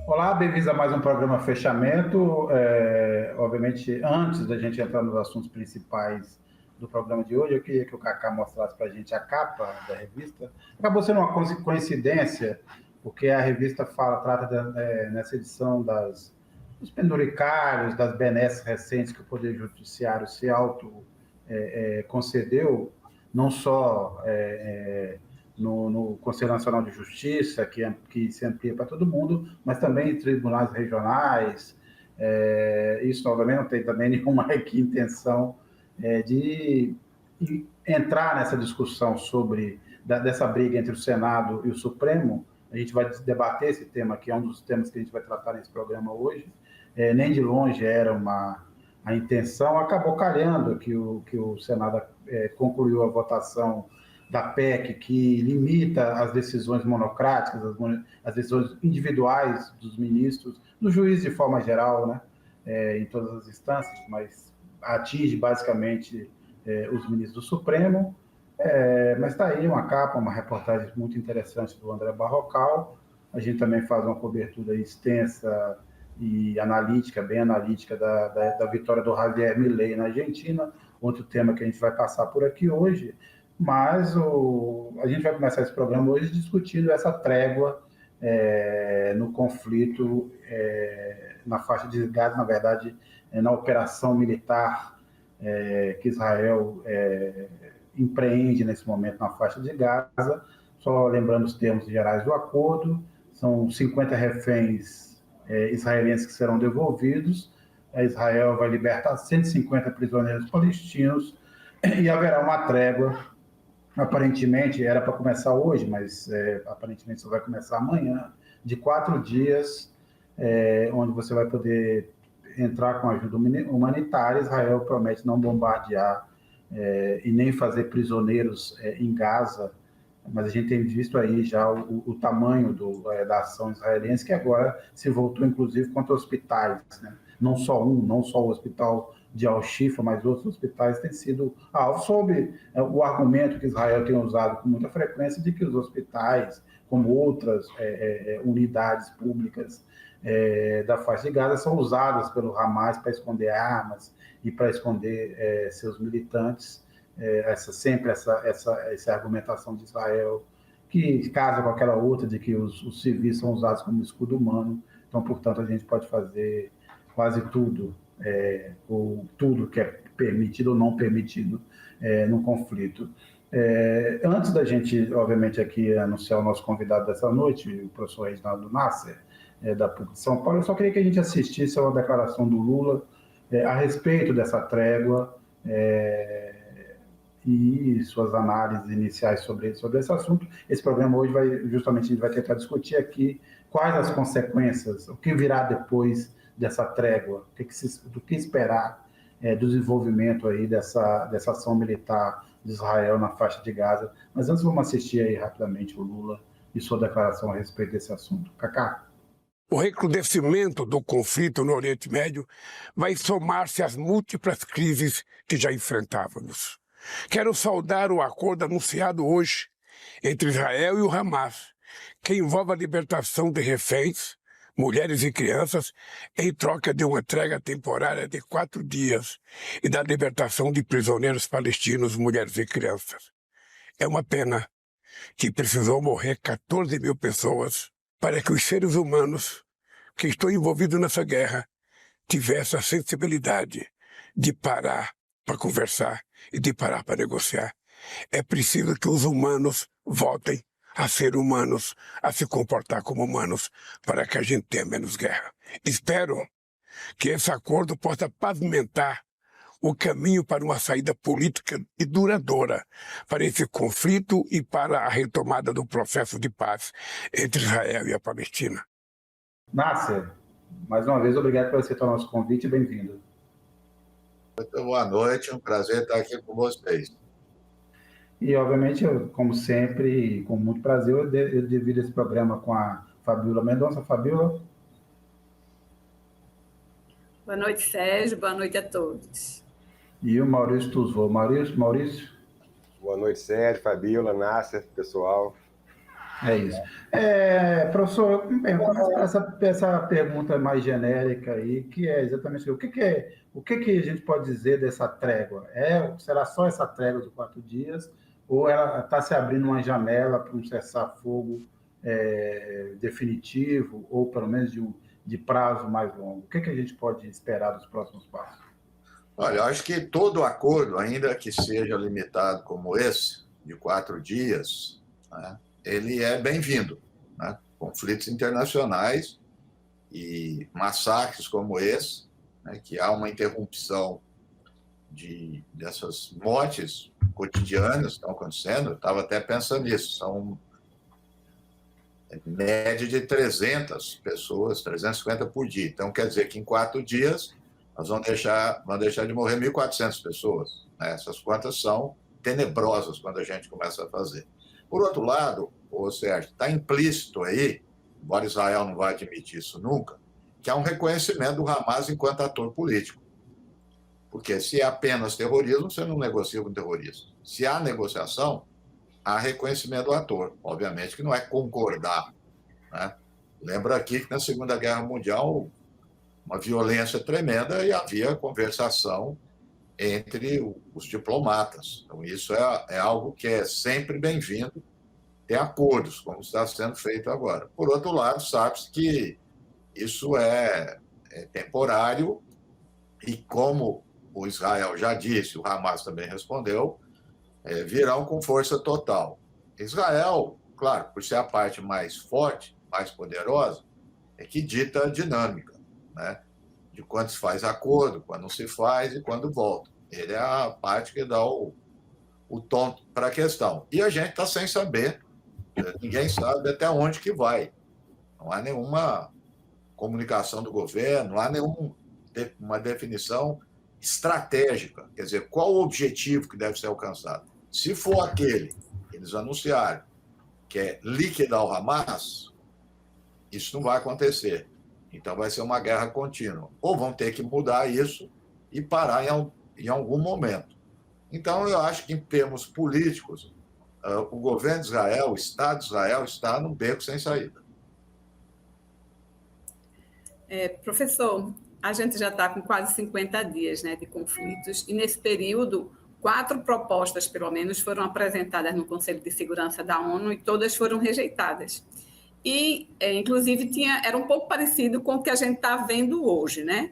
Olá, bem-vindos a mais um programa Fechamento. Obviamente, antes da gente entrar nos assuntos principais do programa de hoje, eu queria que o Kaká mostrasse para a gente a capa da revista. Acabou sendo uma coincidência, porque a revista trata nessa edição dos penduricários, das benesses recentes que o Poder Judiciário se concedeu, não só no Conselho Nacional de Justiça, que se amplia para todo mundo, mas também em tribunais regionais. Isso, obviamente, não tem também nenhuma aqui intenção de entrar nessa discussão dessa briga entre o Senado e o Supremo. A gente vai debater esse tema, que é um dos temas que a gente vai tratar nesse programa hoje. Nem de longe era a intenção, acabou calhando que o Senado concluiu a votação da PEC, que limita as decisões monocráticas, as decisões individuais dos ministros, do juiz de forma geral, né, em todas as instâncias, mas atinge basicamente os ministros do Supremo. Mas está aí uma capa, uma reportagem muito interessante do André Barrocal. A gente também faz uma cobertura extensa e analítica, bem analítica, da vitória do Javier Milei na Argentina, outro tema que a gente vai passar por aqui hoje. Mas a gente vai começar esse programa hoje discutindo essa trégua no conflito na faixa de Gaza, na verdade, na operação militar que Israel empreende nesse momento na faixa de Gaza. Só lembrando os termos gerais do acordo, são 50 reféns israelenses que serão devolvidos. Israel vai libertar 150 prisioneiros palestinos e haverá uma trégua. Aparentemente era para começar hoje, mas aparentemente só vai começar amanhã, de 4 dias, onde você vai poder entrar com ajuda humanitária. Israel promete não bombardear e nem fazer prisioneiros em Gaza, mas a gente tem visto aí já o tamanho da ação israelense, que agora se voltou inclusive contra hospitais, né? Não só o hospital de Al-Shifa, mas outros hospitais têm sido alvo, sob o argumento que Israel tem usado com muita frequência de que os hospitais, como outras unidades públicas da faixa de Gaza, são usadas pelo Hamas para esconder armas e para esconder seus militantes. Essa argumentação de Israel, que casa com aquela outra de que os civis são usados como escudo humano. Então, portanto, a gente pode fazer quase tudo, ou tudo que é permitido ou não permitido no conflito. Antes da gente, obviamente, aqui anunciar o nosso convidado dessa noite, o professor Reginaldo Nasser, da PUC de São Paulo, eu só queria que a gente assistisse a uma declaração do Lula a respeito dessa trégua e suas análises iniciais sobre esse assunto. Esse programa hoje a gente vai tentar discutir aqui quais as consequências, o que virá depois dessa trégua, do que esperar do desenvolvimento aí dessa ação militar de Israel na faixa de Gaza. Mas antes vamos assistir aí rapidamente o Lula e sua declaração a respeito desse assunto. Kaká. O recrudescimento do conflito no Oriente Médio vai somar-se às múltiplas crises que já enfrentávamos. Quero saudar o acordo anunciado hoje entre Israel e o Hamas, que envolve a libertação de reféns, mulheres e crianças, em troca de uma entrega temporária de 4 dias e da libertação de prisioneiros palestinos, mulheres e crianças. É uma pena que precisou morrer 14 mil pessoas para que os seres humanos que estão envolvidos nessa guerra tivessem a sensibilidade de parar para conversar e de parar para negociar. É preciso que os humanos voltem a ser humanos, a se comportar como humanos, para que a gente tenha menos guerra. Espero que esse acordo possa pavimentar o caminho para uma saída política e duradoura para esse conflito e para a retomada do processo de paz entre Israel e a Palestina. Nasser, mais uma vez, obrigado por aceitar o nosso convite e bem-vindo. Muito boa noite, um prazer estar aqui com vocês. E, obviamente, como sempre, com muito prazer, eu divido esse programa com a Fabíola Mendonça. Fabíola. Boa noite, Sérgio. Boa noite a todos. E o Maurício Tuzvô. Maurício. Boa noite, Sérgio, Fabíola, Nasser, pessoal. É isso. Professor, começa para essa pergunta mais genérica aí, que é exatamente o que que a gente pode dizer dessa trégua? Será só essa trégua de 4 dias, ou ela está se abrindo uma janela para um cessar-fogo definitivo, ou pelo menos de prazo mais longo? O que que a gente pode esperar dos próximos passos? Olha, eu acho que todo acordo, ainda que seja limitado como esse, de 4 dias, né, ele é bem-vindo. Né? Conflitos internacionais e massacres como esse, né, que há uma interrupção dessas mortes cotidianas que estão acontecendo, eu estava até pensando nisso, são média de 300 pessoas, 350 por dia. Então, quer dizer que em 4 dias nós vamos deixar de morrer 1.400 pessoas. Né? Essas contas são tenebrosas quando a gente começa a fazer. Por outro lado, Sérgio, está implícito aí, embora Israel não vai admitir isso nunca, que há um reconhecimento do Hamas enquanto ator político. Porque se é apenas terrorismo, você não negocia com terroristas. Se há negociação, há reconhecimento do ator. Obviamente que não é concordar. Né? Lembra aqui que na Segunda Guerra Mundial, uma violência tremenda e havia conversação entre os diplomatas. Então, isso é algo que é sempre bem-vindo, ter acordos, como está sendo feito agora. Por outro lado, sabe-se que isso é temporário e, como o Israel já disse, o Hamas também respondeu, virão com força total. Israel, claro, por ser a parte mais forte, mais poderosa, é que dita a dinâmica, né? De quando se faz acordo, quando não se faz e quando volta. Ele é a parte que dá o tom para a questão. E a gente está sem saber, ninguém sabe até onde que vai. Não há nenhuma comunicação do governo, não há nenhuma definição estratégica, quer dizer, qual o objetivo que deve ser alcançado. Se for aquele que eles anunciaram, que é liquidar o Hamas, isso não vai acontecer. Então vai ser uma guerra contínua. Ou vão ter que mudar isso e parar em algum momento. Então eu acho que em termos políticos, o governo de Israel, o Estado de Israel está num beco sem saída. Professor, a gente já está com quase 50 dias, né, de conflitos, e nesse período, 4 propostas, pelo menos, foram apresentadas no Conselho de Segurança da ONU e todas foram rejeitadas. E, inclusive, era um pouco parecido com o que a gente está vendo hoje, né?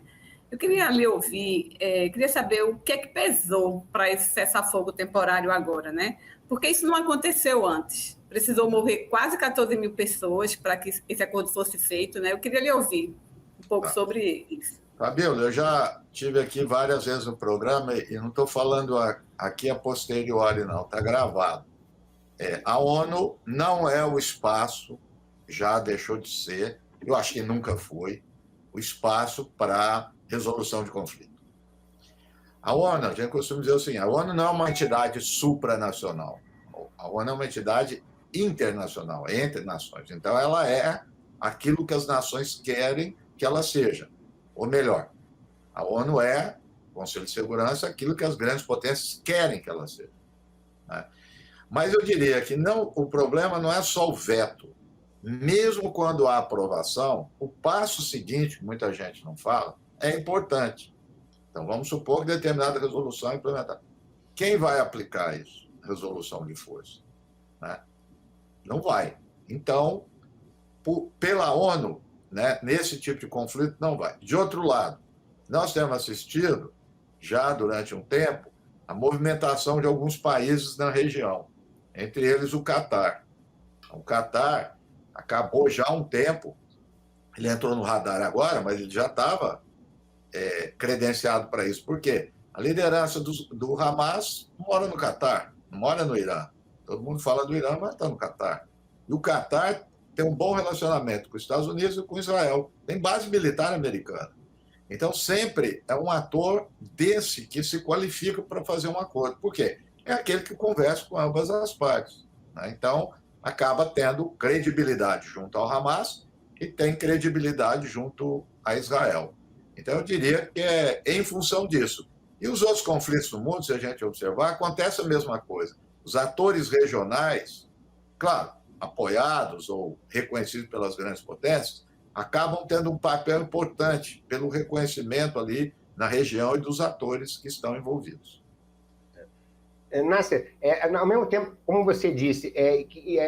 Eu queria lhe ouvir, queria saber o que é que pesou para esse cessar-fogo temporário agora, né? Porque isso não aconteceu antes. Precisou morrer quase 14 mil pessoas para que esse acordo fosse feito, né? Eu queria lhe ouvir um pouco sobre isso. Fabíola, eu já estive aqui várias vezes no programa e não estou falando aqui a posteriori, não, está gravado. A ONU não é o espaço, já deixou de ser, eu acho que nunca foi, o espaço para resolução de conflito. A ONU, a gente costuma dizer assim, a ONU não é uma entidade supranacional, a ONU é uma entidade internacional, entre nações. Então, ela é aquilo que as nações querem que ela seja. Ou melhor, a ONU é, o Conselho de Segurança, aquilo que as grandes potências querem que ela seja. Né? Mas eu diria que o problema não é só o veto. Mesmo quando há aprovação, o passo seguinte, que muita gente não fala, é importante. Então, vamos supor que determinada resolução é implementada. Quem vai aplicar isso? Resolução de força. Né? Não vai. Então, pela ONU, né, nesse tipo de conflito, não vai. De outro lado, nós temos assistido, já durante um tempo, a movimentação de alguns países na região, entre eles o Catar. O Catar acabou já há um tempo, ele entrou no radar agora, mas ele já estava credenciado para isso. Por quê? A liderança do Hamas mora no Catar, não mora no Irã. Todo mundo fala do Irã, mas está no Catar. E o Catar tem um bom relacionamento com os Estados Unidos e com Israel. Tem base militar americana. Então, sempre é um ator desse que se qualifica para fazer um acordo. Por quê? É aquele que conversa com ambas as partes. Né? Então, acaba tendo credibilidade junto ao Hamas e tem credibilidade junto a Israel. Então, eu diria que é em função disso. E os outros conflitos no mundo, se a gente observar, acontece a mesma coisa. Os atores regionais, claro, apoiados ou reconhecidos pelas grandes potências, acabam tendo um papel importante pelo reconhecimento ali na região e dos atores que estão envolvidos. Nasser, ao mesmo tempo, como você disse,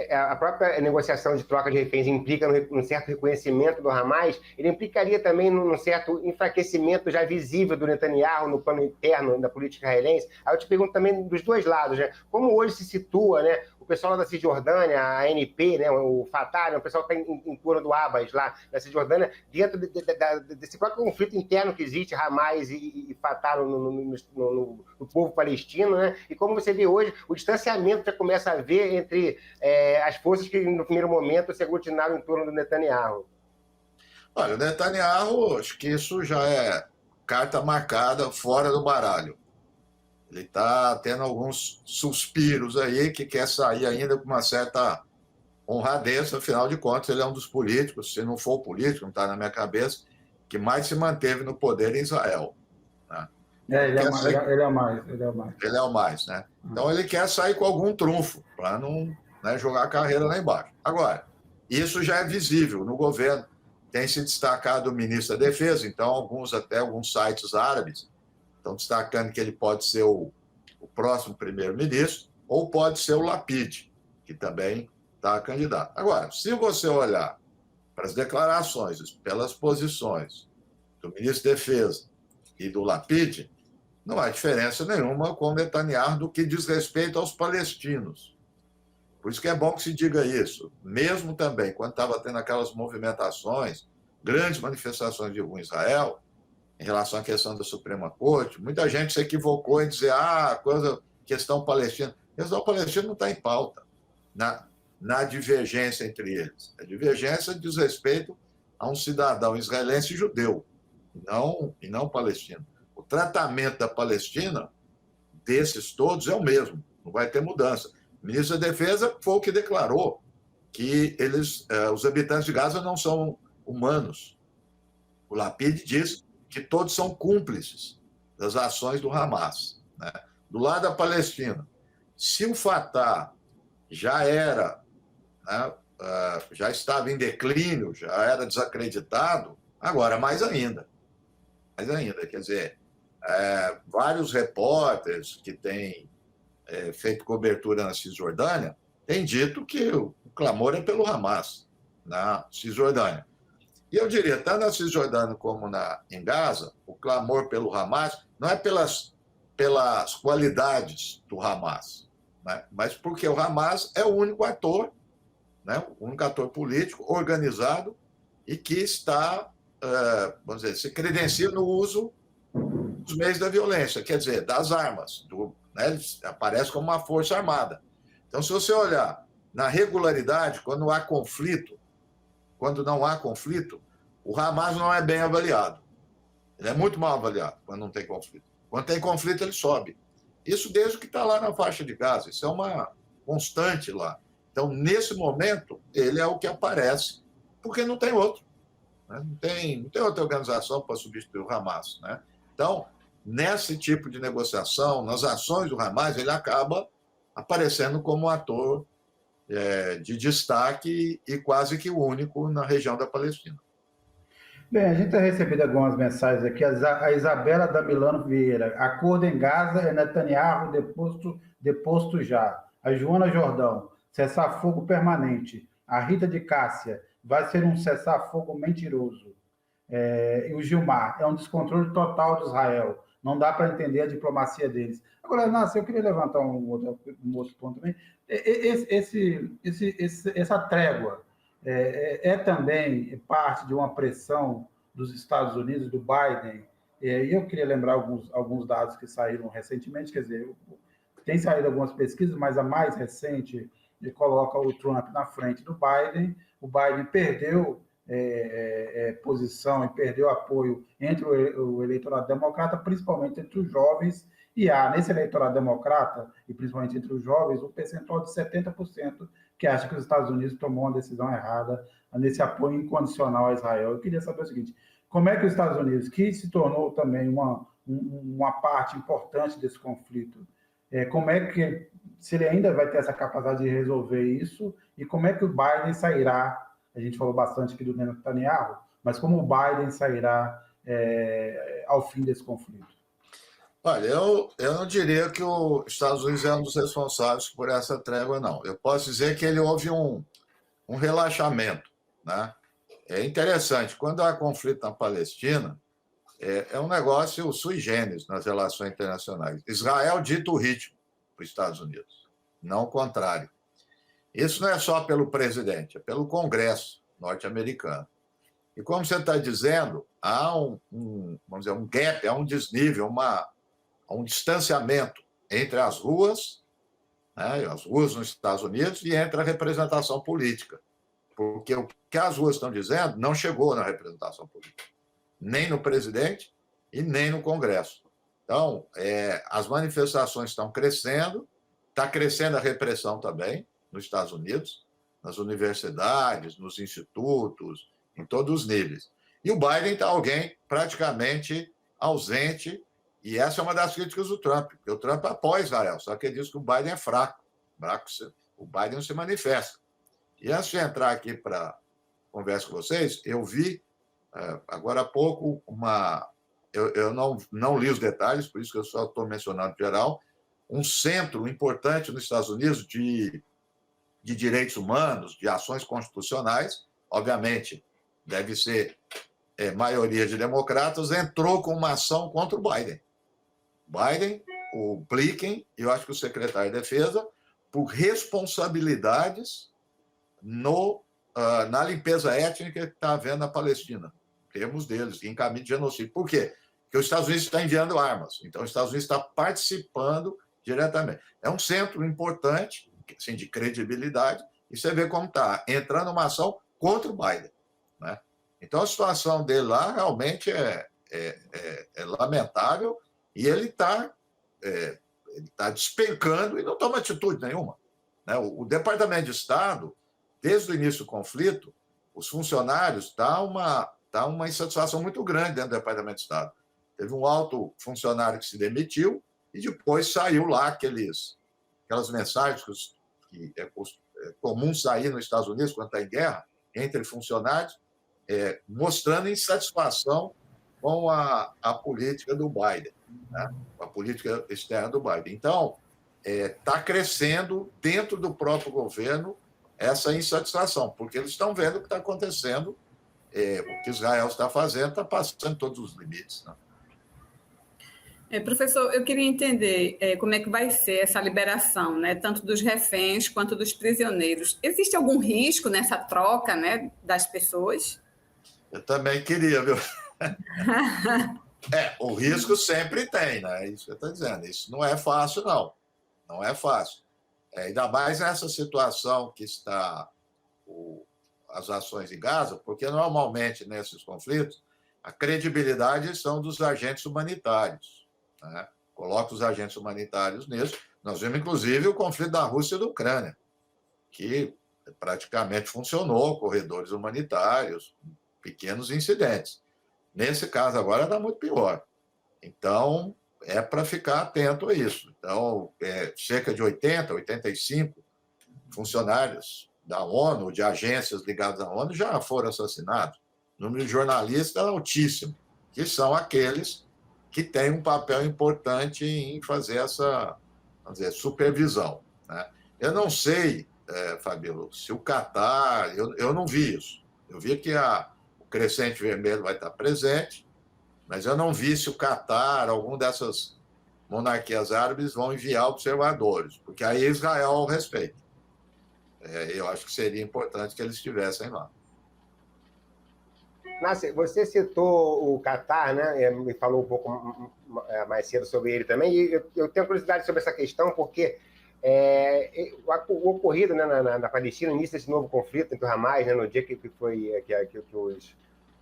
a própria negociação de troca de reféns implica num certo reconhecimento do Hamas, ele implicaria também num certo enfraquecimento já visível do Netanyahu no plano interno da política israelense. Aí eu te pergunto também dos dois lados, né? Como hoje se situa, né, o pessoal da Cisjordânia, a ANP, né, o Fatah, né, o pessoal que está em torno do Abbas lá na Cisjordânia, dentro desse próprio conflito interno que existe, Hamas e Fatah no povo palestino, né? E como você vê hoje, o distanciamento já começa a haver entre as forças que, no primeiro momento, se aglutinaram em torno do Netanyahu. Olha, o Netanyahu, acho que isso já é carta marcada fora do baralho. Ele está tendo alguns suspiros aí que quer sair ainda com uma certa honradez, afinal de contas, ele é um dos políticos, se não for político, não está na minha cabeça, que mais se manteve no poder em Israel. Né? Ele é o mais. Ele é o mais, né? Então ele quer sair com algum trunfo, para não, né, jogar a carreira lá embaixo. Agora, isso já é visível no governo. Tem se destacado o ministro da Defesa, então alguns sites árabes estão destacando que ele pode ser o próximo primeiro-ministro, ou pode ser o Lapid, que também está candidato. Agora, se você olhar para as declarações, pelas posições do ministro da Defesa e do Lapid, não há diferença nenhuma com o Netanyahu do que diz respeito aos palestinos. Por isso que é bom que se diga isso. Mesmo também, quando estava tendo aquelas movimentações, grandes manifestações de rua em Israel, em relação à questão da Suprema Corte, muita gente se equivocou em dizer questão palestina. A questão palestina não está em pauta na divergência entre eles. A divergência diz respeito a um cidadão israelense judeu, e não palestino. O tratamento da Palestina, desses todos, é o mesmo, não vai ter mudança. O ministro da Defesa foi o que declarou que os habitantes de Gaza não são humanos. O Lapid diz que todos são cúmplices das ações do Hamas. Né? Do lado da Palestina, se o Fatah já era, né, já estava em declínio, já era desacreditado, agora mais ainda. Quer dizer, vários repórteres que têm feito cobertura na Cisjordânia têm dito que o clamor é pelo Hamas na Cisjordânia. E eu diria, tanto na Cisjordânia como em Gaza, o clamor pelo Hamas não é pelas qualidades do Hamas, né? Mas porque o Hamas é o único ator, né? O único ator político organizado e que está, vamos dizer, se credencia no uso dos meios da violência, quer dizer, das armas. Né? Ele aparece como uma força armada. Então, se você olhar na regularidade, quando não há conflito, o Hamas não é bem avaliado. Ele é muito mal avaliado quando não tem conflito. Quando tem conflito, ele sobe. Isso desde que está lá na faixa de Gaza. Isso é uma constante lá. Então, nesse momento, ele é o que aparece, porque não tem outro. Né? Não tem outra organização para substituir o Hamas. Né? Então, nesse tipo de negociação, nas ações do Hamas, ele acaba aparecendo como um ator de destaque e quase que o único na região da Palestina. Bem, a gente tem recebido algumas mensagens aqui. A Isabela da Milano Vieira. Acordo em Gaza é Netanyahu deposto já. A Joana Jordão. Cessar-fogo permanente. A Rita de Cássia. Vai ser um cessar-fogo mentiroso. E o Gilmar. É um descontrole total de Israel. Não dá para entender a diplomacia deles. Agora, Nasser, eu queria levantar um outro ponto também. Essa trégua também parte de uma pressão dos Estados Unidos, do Biden. E eu queria lembrar alguns dados que saíram recentemente. Quer dizer, tem saído algumas pesquisas, mas a mais recente coloca o Trump na frente do Biden. O Biden perdeu posição e perdeu apoio entre o eleitorado democrata, principalmente entre os jovens, e há nesse eleitorado democrata, e principalmente entre os jovens, um percentual de 70% que acha que os Estados Unidos tomou uma decisão errada nesse apoio incondicional a Israel. Eu queria saber o seguinte, como é que os Estados Unidos, que se tornou também uma parte importante desse conflito, como é que se ele ainda vai ter essa capacidade de resolver isso, e como é que o Biden sairá, a gente falou bastante aqui do Netanyahu, mas como o Biden sairá ao fim desse conflito? Olha, eu não diria que os Estados Unidos é um dos responsáveis por essa trégua, não. Eu posso dizer que houve um relaxamento, né? É interessante, quando há conflito na Palestina, é um negócio sui generis nas relações internacionais. Israel dita o ritmo para os Estados Unidos, não o contrário. Isso não é só pelo presidente, é pelo Congresso norte-americano. E como você está dizendo, há vamos dizer, um gap, há um desnível, um distanciamento entre as ruas, né, as ruas nos Estados Unidos, e entre a representação política. Porque o que as ruas estão dizendo não chegou na representação política, nem no presidente e nem no Congresso. Então, as manifestações estão crescendo, está crescendo a repressão também nos Estados Unidos, nas universidades, nos institutos, em todos os níveis. E o Biden está alguém praticamente ausente, e essa é uma das críticas do Trump, porque o Trump apoia Israel, só que ele diz que o Biden é fraco, o Biden não se manifesta. E antes de entrar aqui para conversa com vocês, eu vi, agora há pouco, eu não li os detalhes, por isso que eu só estou mencionando em geral, um centro importante nos Estados Unidos de direitos humanos, de ações constitucionais, obviamente deve ser maioria de democratas, entrou com uma ação contra o Biden. Biden, o Blinken, e eu acho que o secretário de Defesa, por responsabilidades na limpeza étnica que está havendo na Palestina. Temos deles, em caminho de genocídio. Por quê? Porque os Estados Unidos estão enviando armas. Então, os Estados Unidos estão participando diretamente. É um centro importante, assim, de credibilidade, e você vê como está entrando uma ação contra o Biden, né? Então, a situação dele lá realmente é lamentável, e ele está despencando e não toma atitude nenhuma, né? O Departamento de Estado, desde o início do conflito, os funcionários estão uma insatisfação muito grande dentro do Departamento de Estado. Teve um alto funcionário que se demitiu e depois saiu lá aquelas mensagens que é comum sair nos Estados Unidos quando está em guerra, entre funcionários, mostrando insatisfação com a política do Biden, né? A política externa do Biden. Então, está crescendo dentro do próprio governo essa insatisfação, porque eles estão vendo o que está acontecendo, o que Israel está fazendo, está passando todos os limites, né? Professor, eu queria entender como é que vai ser essa liberação, né, tanto dos reféns quanto dos prisioneiros. Existe algum risco nessa troca, né, das pessoas? Eu também queria, viu? O risco sempre tem, né? É isso que eu estou dizendo. Isso não é fácil, não. Não é fácil. Ainda mais nessa situação que está as ações em Gaza, porque normalmente nesses conflitos a credibilidade são dos agentes humanitários, né? Coloca os agentes humanitários nisso. Nós vimos, inclusive, o conflito da Rússia e da Ucrânia, que praticamente funcionou, corredores humanitários, pequenos incidentes. Nesse caso agora está muito pior. Então, é para ficar atento a isso. Então, cerca de 80, 85 funcionários da ONU, de agências ligadas à ONU, já foram assassinados. O número de jornalistas é altíssimo, que são aqueles que têm um papel importante em fazer essa, vamos dizer, supervisão, né? Eu não sei, Fabíolo, se o Catar... Eu não vi isso. Eu vi que o Crescente Vermelho vai estar presente, mas eu não vi se o Catar, algum dessas monarquias árabes, vão enviar observadores, porque aí Israel ao respeito. Eu acho que seria importante que eles estivessem lá. Nássir, você citou o Catar, né? Me falou um pouco mais cedo sobre ele também, e eu tenho curiosidade sobre essa questão, porque o ocorrido, né, na Palestina, no início desse novo conflito entre o Hamas, né, no dia que os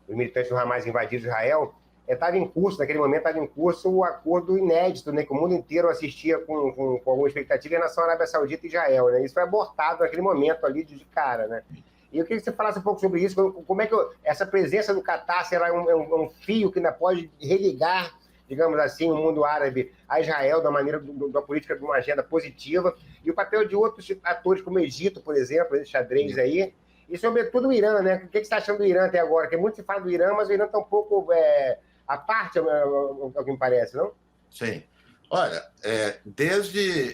militantes do Hamas invadiram Israel, estava em curso, naquele momento estava em curso o acordo inédito, né, que o mundo inteiro assistia com alguma expectativa em relação à Arábia Saudita e Israel, né? Isso foi abortado naquele momento ali de cara, né? E eu queria que você falasse um pouco sobre isso, como é que essa presença do Catar será um fio que ainda pode religar, digamos assim, o mundo árabe a Israel da maneira da política de uma agenda positiva, e o papel de outros atores como o Egito, por exemplo, esse xadrez aí, e sobretudo o Irã, né? O que você está achando do Irã até agora? Porque muito se fala do Irã, mas o Irã está um pouco à parte, ao que me parece, não? Sim. Olha,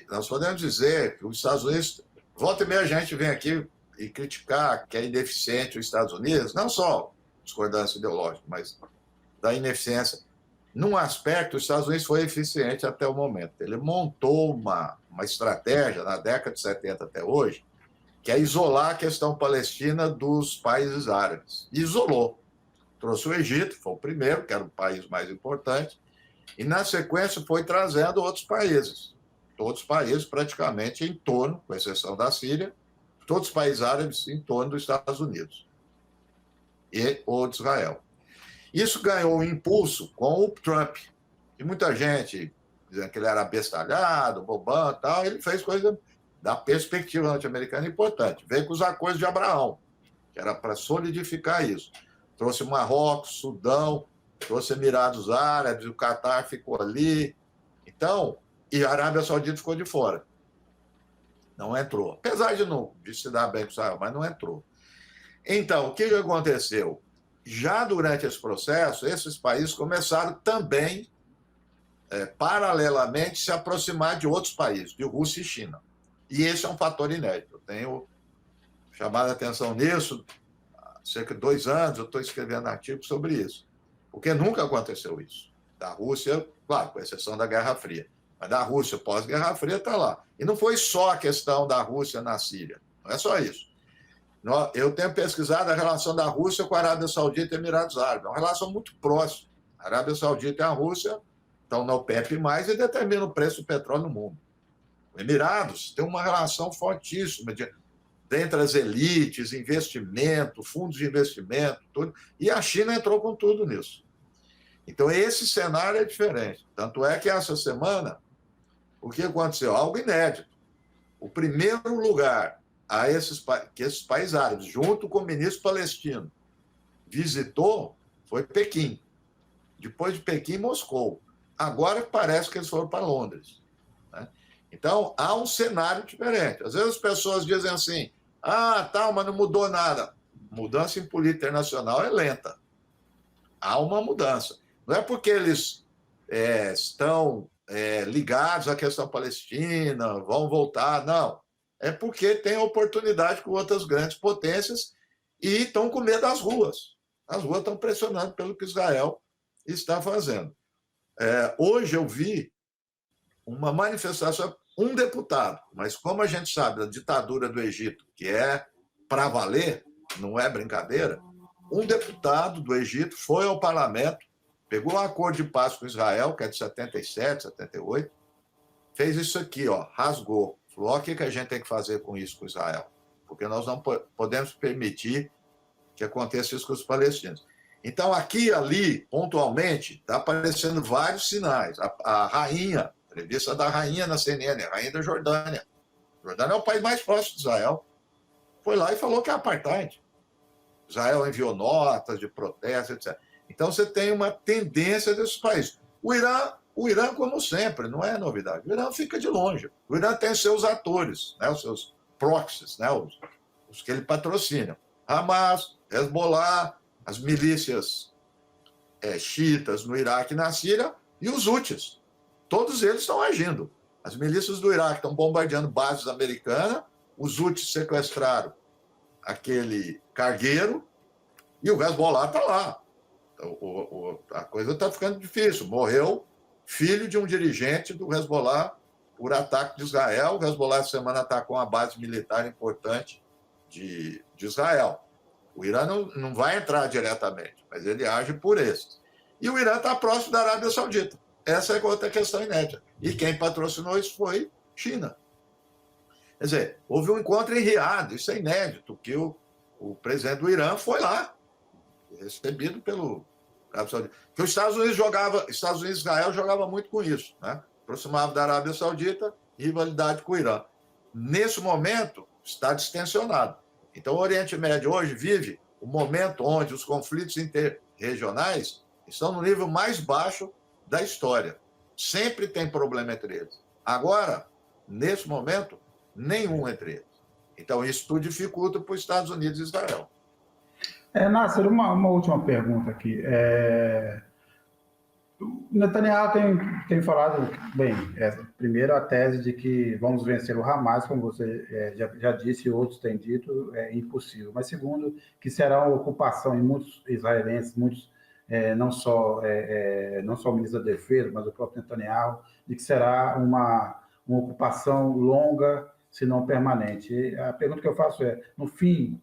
nós podemos dizer que os Estados Unidos, volta e meia a gente vem aqui e criticar que é ineficiente os Estados Unidos, não só discordância ideológica, mas da ineficiência. Num aspecto, os Estados Unidos foi eficiente até o momento. Ele montou uma estratégia na década de 70 até hoje, que é isolar a questão palestina dos países árabes. Isolou. Trouxe o Egito, foi o primeiro, que era o país mais importante, e na sequência foi trazendo outros países. Todos os países praticamente em torno, com exceção da Síria, todos os países árabes em torno dos Estados Unidos ou de Israel. Isso ganhou um impulso com o Trump, e muita gente dizendo que ele era bestalhado, bobão e tal, ele fez coisa da perspectiva norte-americana importante. Veio com os acordos de Abraão, que era para solidificar isso. Trouxe Marrocos, Sudão, trouxe Emirados Árabes, o Catar ficou ali. Então, e a Arábia Saudita ficou de fora. Não entrou. Apesar de se dar bem com Israel, mas não entrou. Então, o que aconteceu? Já durante esse processo, esses países começaram também, paralelamente, se aproximar de outros países, de Rússia e China. E esse é um fator inédito. Eu tenho chamado a atenção nisso. Há cerca de 2 anos eu estou escrevendo artigos sobre isso. Porque nunca aconteceu isso. Da Rússia, claro, com exceção da Guerra Fria. Mas da Rússia pós-Guerra Fria está lá. E não foi só a questão da Rússia na Síria. Não é só isso. Eu tenho pesquisado a relação da Rússia com a Arábia Saudita e Emirados Árabes. É uma relação muito próxima. A Arábia Saudita e a Rússia estão na OPEP+, e determinam o preço do petróleo no mundo. Emirados tem uma relação fortíssima entre as elites, investimento, fundos de investimento, tudo. E a China entrou com tudo nisso. Então, esse cenário é diferente. Tanto é que essa semana, o que aconteceu? Algo inédito. O primeiro lugar que esses países árabes, junto com o ministro palestino, visitou foi Pequim. Depois de Pequim, Moscou. Agora parece que eles foram para Londres. Né? Então, há um cenário diferente. Às vezes as pessoas dizem assim, mas não mudou nada. Mudança em política internacional é lenta. Há uma mudança. Não é porque eles estão ligados à questão palestina, vão voltar, não. É porque tem oportunidade com outras grandes potências e estão com medo das ruas. As ruas estão pressionando pelo que Israel está fazendo. Hoje eu vi uma manifestação, um deputado, mas como a gente sabe, a ditadura do Egito, que é para valer, não é brincadeira, um deputado do Egito foi ao parlamento, pegou um acordo de paz com Israel, que é de 77, 78, fez isso aqui, rasgou. Falou, o que a gente tem que fazer com isso, com Israel? Porque nós não podemos permitir que aconteça isso com os palestinos. Então, aqui e ali, pontualmente, está aparecendo vários sinais. A rainha, entrevista da rainha na CNN, a rainha da Jordânia. A Jordânia é o país mais próximo de Israel. Foi lá e falou que é apartheid. Israel enviou notas de protesto, etc. Então, você tem uma tendência desses países. O Irã, como sempre, não é novidade. O Irã fica de longe. O Irã tem seus atores, né, os seus proxies, né, os que ele patrocina. Hamas, Hezbollah, as milícias xiitas no Iraque e na Síria e os Houthis. Todos eles estão agindo. As milícias do Iraque estão bombardeando bases americanas, os Houthis sequestraram aquele cargueiro e o Hezbollah está lá. Então, a coisa está ficando difícil. Morreu filho de um dirigente do Hezbollah por ataque de Israel. O Hezbollah, essa semana, atacou uma base militar importante de Israel. O Irã não vai entrar diretamente, mas ele age por esses. E o Irã está próximo da Arábia Saudita. Essa é outra questão inédita. E quem patrocinou isso foi China. Quer dizer, houve um encontro em Riad, isso é inédito, que o presidente do Irã foi lá, recebido pelo Arábia Saudita. Que os Estados Unidos e Israel jogavam muito com isso, né? Aproximava da Arábia Saudita, rivalidade com o Irã. Nesse momento, está distensionado. Então, o Oriente Médio hoje vive um momento onde os conflitos interregionais estão no nível mais baixo da história. Sempre tem problema entre eles. Agora, nesse momento, nenhum entre eles. Então, isso tudo dificulta para os Estados Unidos e Israel. Nasser, uma última pergunta aqui. Netanyahu tem falado, bem, primeiro a tese de que vamos vencer o Hamas, como você já disse e outros têm dito, é impossível. Mas segundo, que será uma ocupação em muitos israelenses, muitos, não só o ministro da Defesa, mas o próprio Netanyahu, de que será uma ocupação longa, se não permanente. E a pergunta que eu faço é, no fim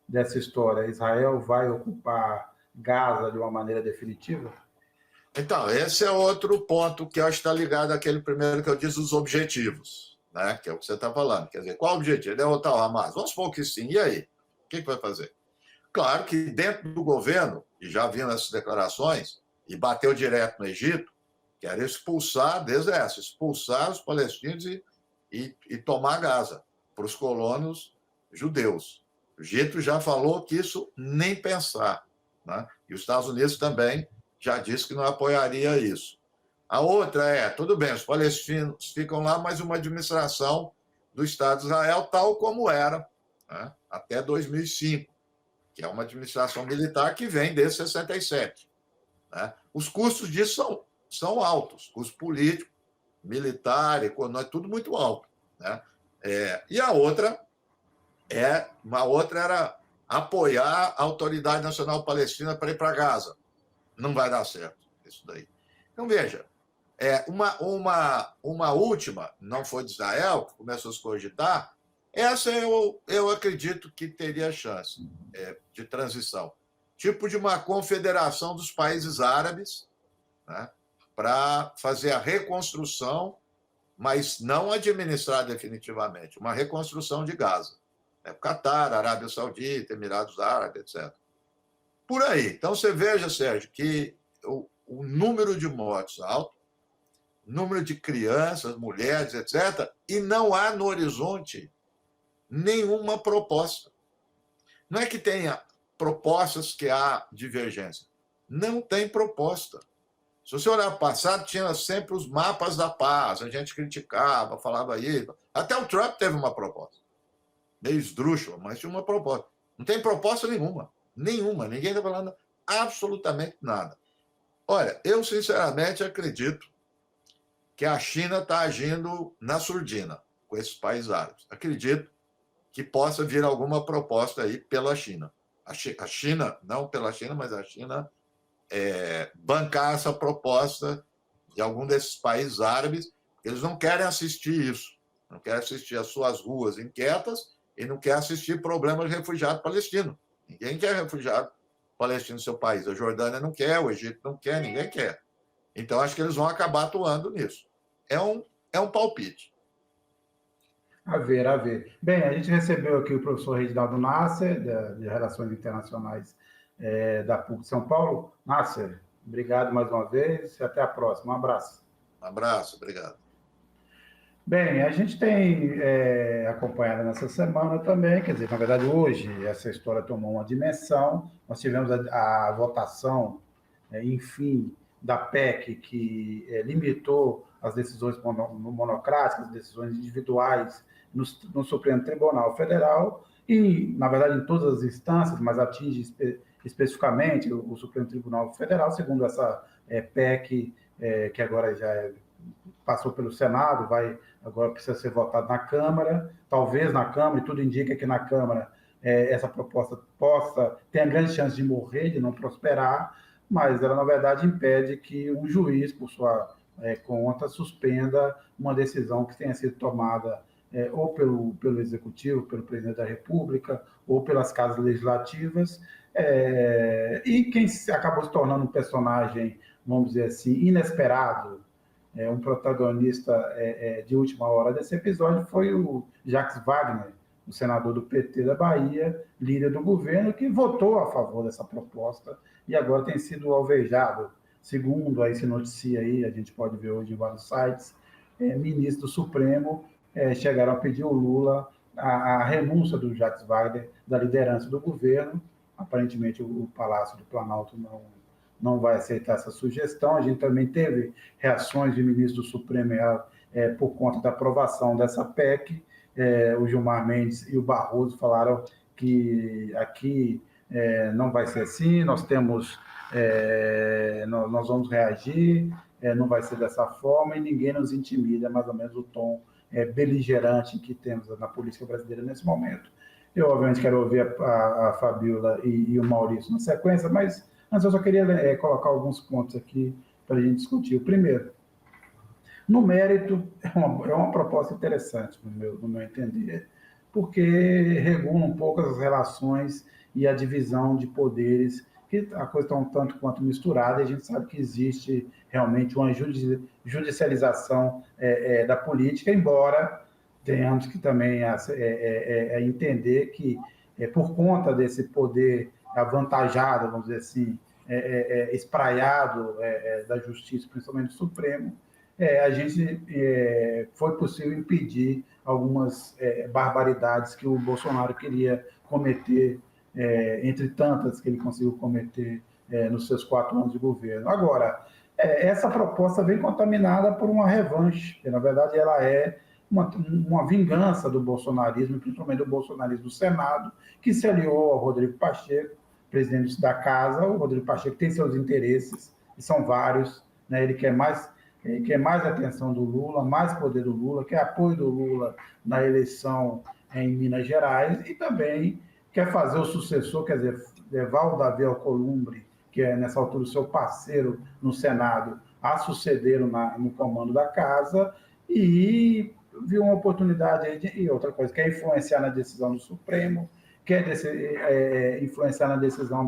dessa história, Israel vai ocupar Gaza de uma maneira definitiva? Então, esse é outro ponto que eu acho que está ligado àquele primeiro que eu disse, os objetivos, né? Que é o que você está falando. Quer dizer, qual o objetivo? Derrotar o Hamas? Vamos supor que sim. E aí? O que vai fazer? Claro que dentro do governo, e já vindo essas declarações, e bateu direto no Egito, quer expulsar os palestinos e tomar Gaza para os colonos judeus. O Egito já falou que isso nem pensar, né? E os Estados Unidos também já disse que não apoiaria isso. A outra tudo bem, os palestinos ficam lá, mas uma administração do Estado de Israel tal como era, né, até 2005, que é uma administração militar que vem desde 67. Né? Os custos disso são altos, custo político, militar, econômico, tudo muito alto. Né? E uma outra era apoiar a Autoridade Nacional Palestina para ir para Gaza. Não vai dar certo isso daí. Então, veja, uma última, não foi de Israel, que começou a se cogitar, essa eu acredito que teria chance de transição. Tipo de uma confederação dos países árabes, né, para fazer a reconstrução, mas não administrar definitivamente, uma reconstrução de Gaza. Catar, Arábia Saudita, Emirados Árabes, etc. Por aí. Então, você veja, Sérgio, que o número de mortes alto, número de crianças, mulheres, etc., e não há no horizonte nenhuma proposta. Não é que tenha propostas que há divergência. Não tem proposta. Se você olhar para o passado, tinha sempre os mapas da paz, a gente criticava, falava isso. Até o Trump teve uma proposta. Meio esdrúxula, mas tinha uma proposta. Não tem proposta nenhuma. Nenhuma. Ninguém está falando absolutamente nada. Olha, eu sinceramente acredito que a China está agindo na surdina com esses países árabes. Acredito que possa vir alguma proposta aí pela China. A China, não pela China, mas a China bancar essa proposta de algum desses países árabes. Eles não querem assistir isso. Não querem assistir as suas ruas inquietas e não querem assistir problemas de refugiado palestino. Ninguém quer refugiado palestino no seu país. A Jordânia não quer, o Egito não quer, ninguém quer. Então, acho que eles vão acabar atuando nisso. É um palpite. A ver. Bem, a gente recebeu aqui o professor Reginaldo Nasser, de Relações Internacionais da PUC de São Paulo. Nasser, obrigado mais uma vez e até a próxima. Um abraço. Um abraço, obrigado. Bem, a gente tem acompanhado nessa semana também, quer dizer, na verdade, hoje essa história tomou uma dimensão. Nós tivemos a votação, enfim, da PEC, que limitou as decisões monocráticas, as decisões individuais no Supremo Tribunal Federal e, na verdade, em todas as instâncias, mas atinge especificamente o Supremo Tribunal Federal, segundo essa PEC, que agora já passou pelo Senado, agora precisa ser votado na Câmara, talvez na Câmara, e tudo indica que na Câmara essa proposta tenha grande chance de morrer, de não prosperar, mas ela, na verdade, impede que um juiz, por sua conta, suspenda uma decisão que tenha sido tomada ou pelo Executivo, pelo Presidente da República, ou pelas casas legislativas, e quem acabou se tornando um personagem, vamos dizer assim, inesperado, um protagonista de última hora desse episódio foi o Jacques Wagner, o senador do PT da Bahia, líder do governo, que votou a favor dessa proposta e agora tem sido alvejado, segundo aí se noticia aí, a gente pode ver hoje em vários sites, ministros do Supremo chegaram a pedir ao Lula a renúncia do Jacques Wagner da liderança do governo. Aparentemente o Palácio do Planalto não vai aceitar essa sugestão. A gente também teve reações de ministro do Supremo por conta da aprovação dessa PEC. O Gilmar Mendes e o Barroso falaram que aqui não vai ser assim, nós vamos reagir, não vai ser dessa forma e ninguém nos intimida, é mais ou menos o tom beligerante que temos na política brasileira nesse momento. Eu, obviamente, quero ouvir a Fabíola e o Maurício na sequência, mas antes eu só queria colocar alguns pontos aqui para a gente discutir. O primeiro, no mérito, é uma proposta interessante, no meu entender, porque regula um pouco as relações e a divisão de poderes, que a coisa está um tanto quanto misturada, e a gente sabe que existe realmente uma judicialização da política, embora tenhamos que também entender que, por conta desse poder avantajado, vamos dizer assim, espraiado da justiça, principalmente do Supremo, a gente foi possível impedir algumas barbaridades que o Bolsonaro queria cometer, entre tantas que ele conseguiu cometer nos seus 4 anos de governo. Agora, essa proposta vem contaminada por uma revanche, que, na verdade, ela é uma vingança do bolsonarismo, principalmente do bolsonarismo do Senado, que se aliou ao Rodrigo Pacheco, presidente da Casa. O Rodrigo Pacheco tem seus interesses, e são vários, né? Ele quer mais atenção do Lula, mais poder do Lula, quer apoio do Lula na eleição em Minas Gerais e também quer fazer o sucessor, quer dizer, levar o Davi Alcolumbre, que é, nessa altura, o seu parceiro no Senado, a suceder no comando da Casa, e viu uma oportunidade aí e outra coisa, quer influenciar na decisão do Supremo, quer influenciar na decisão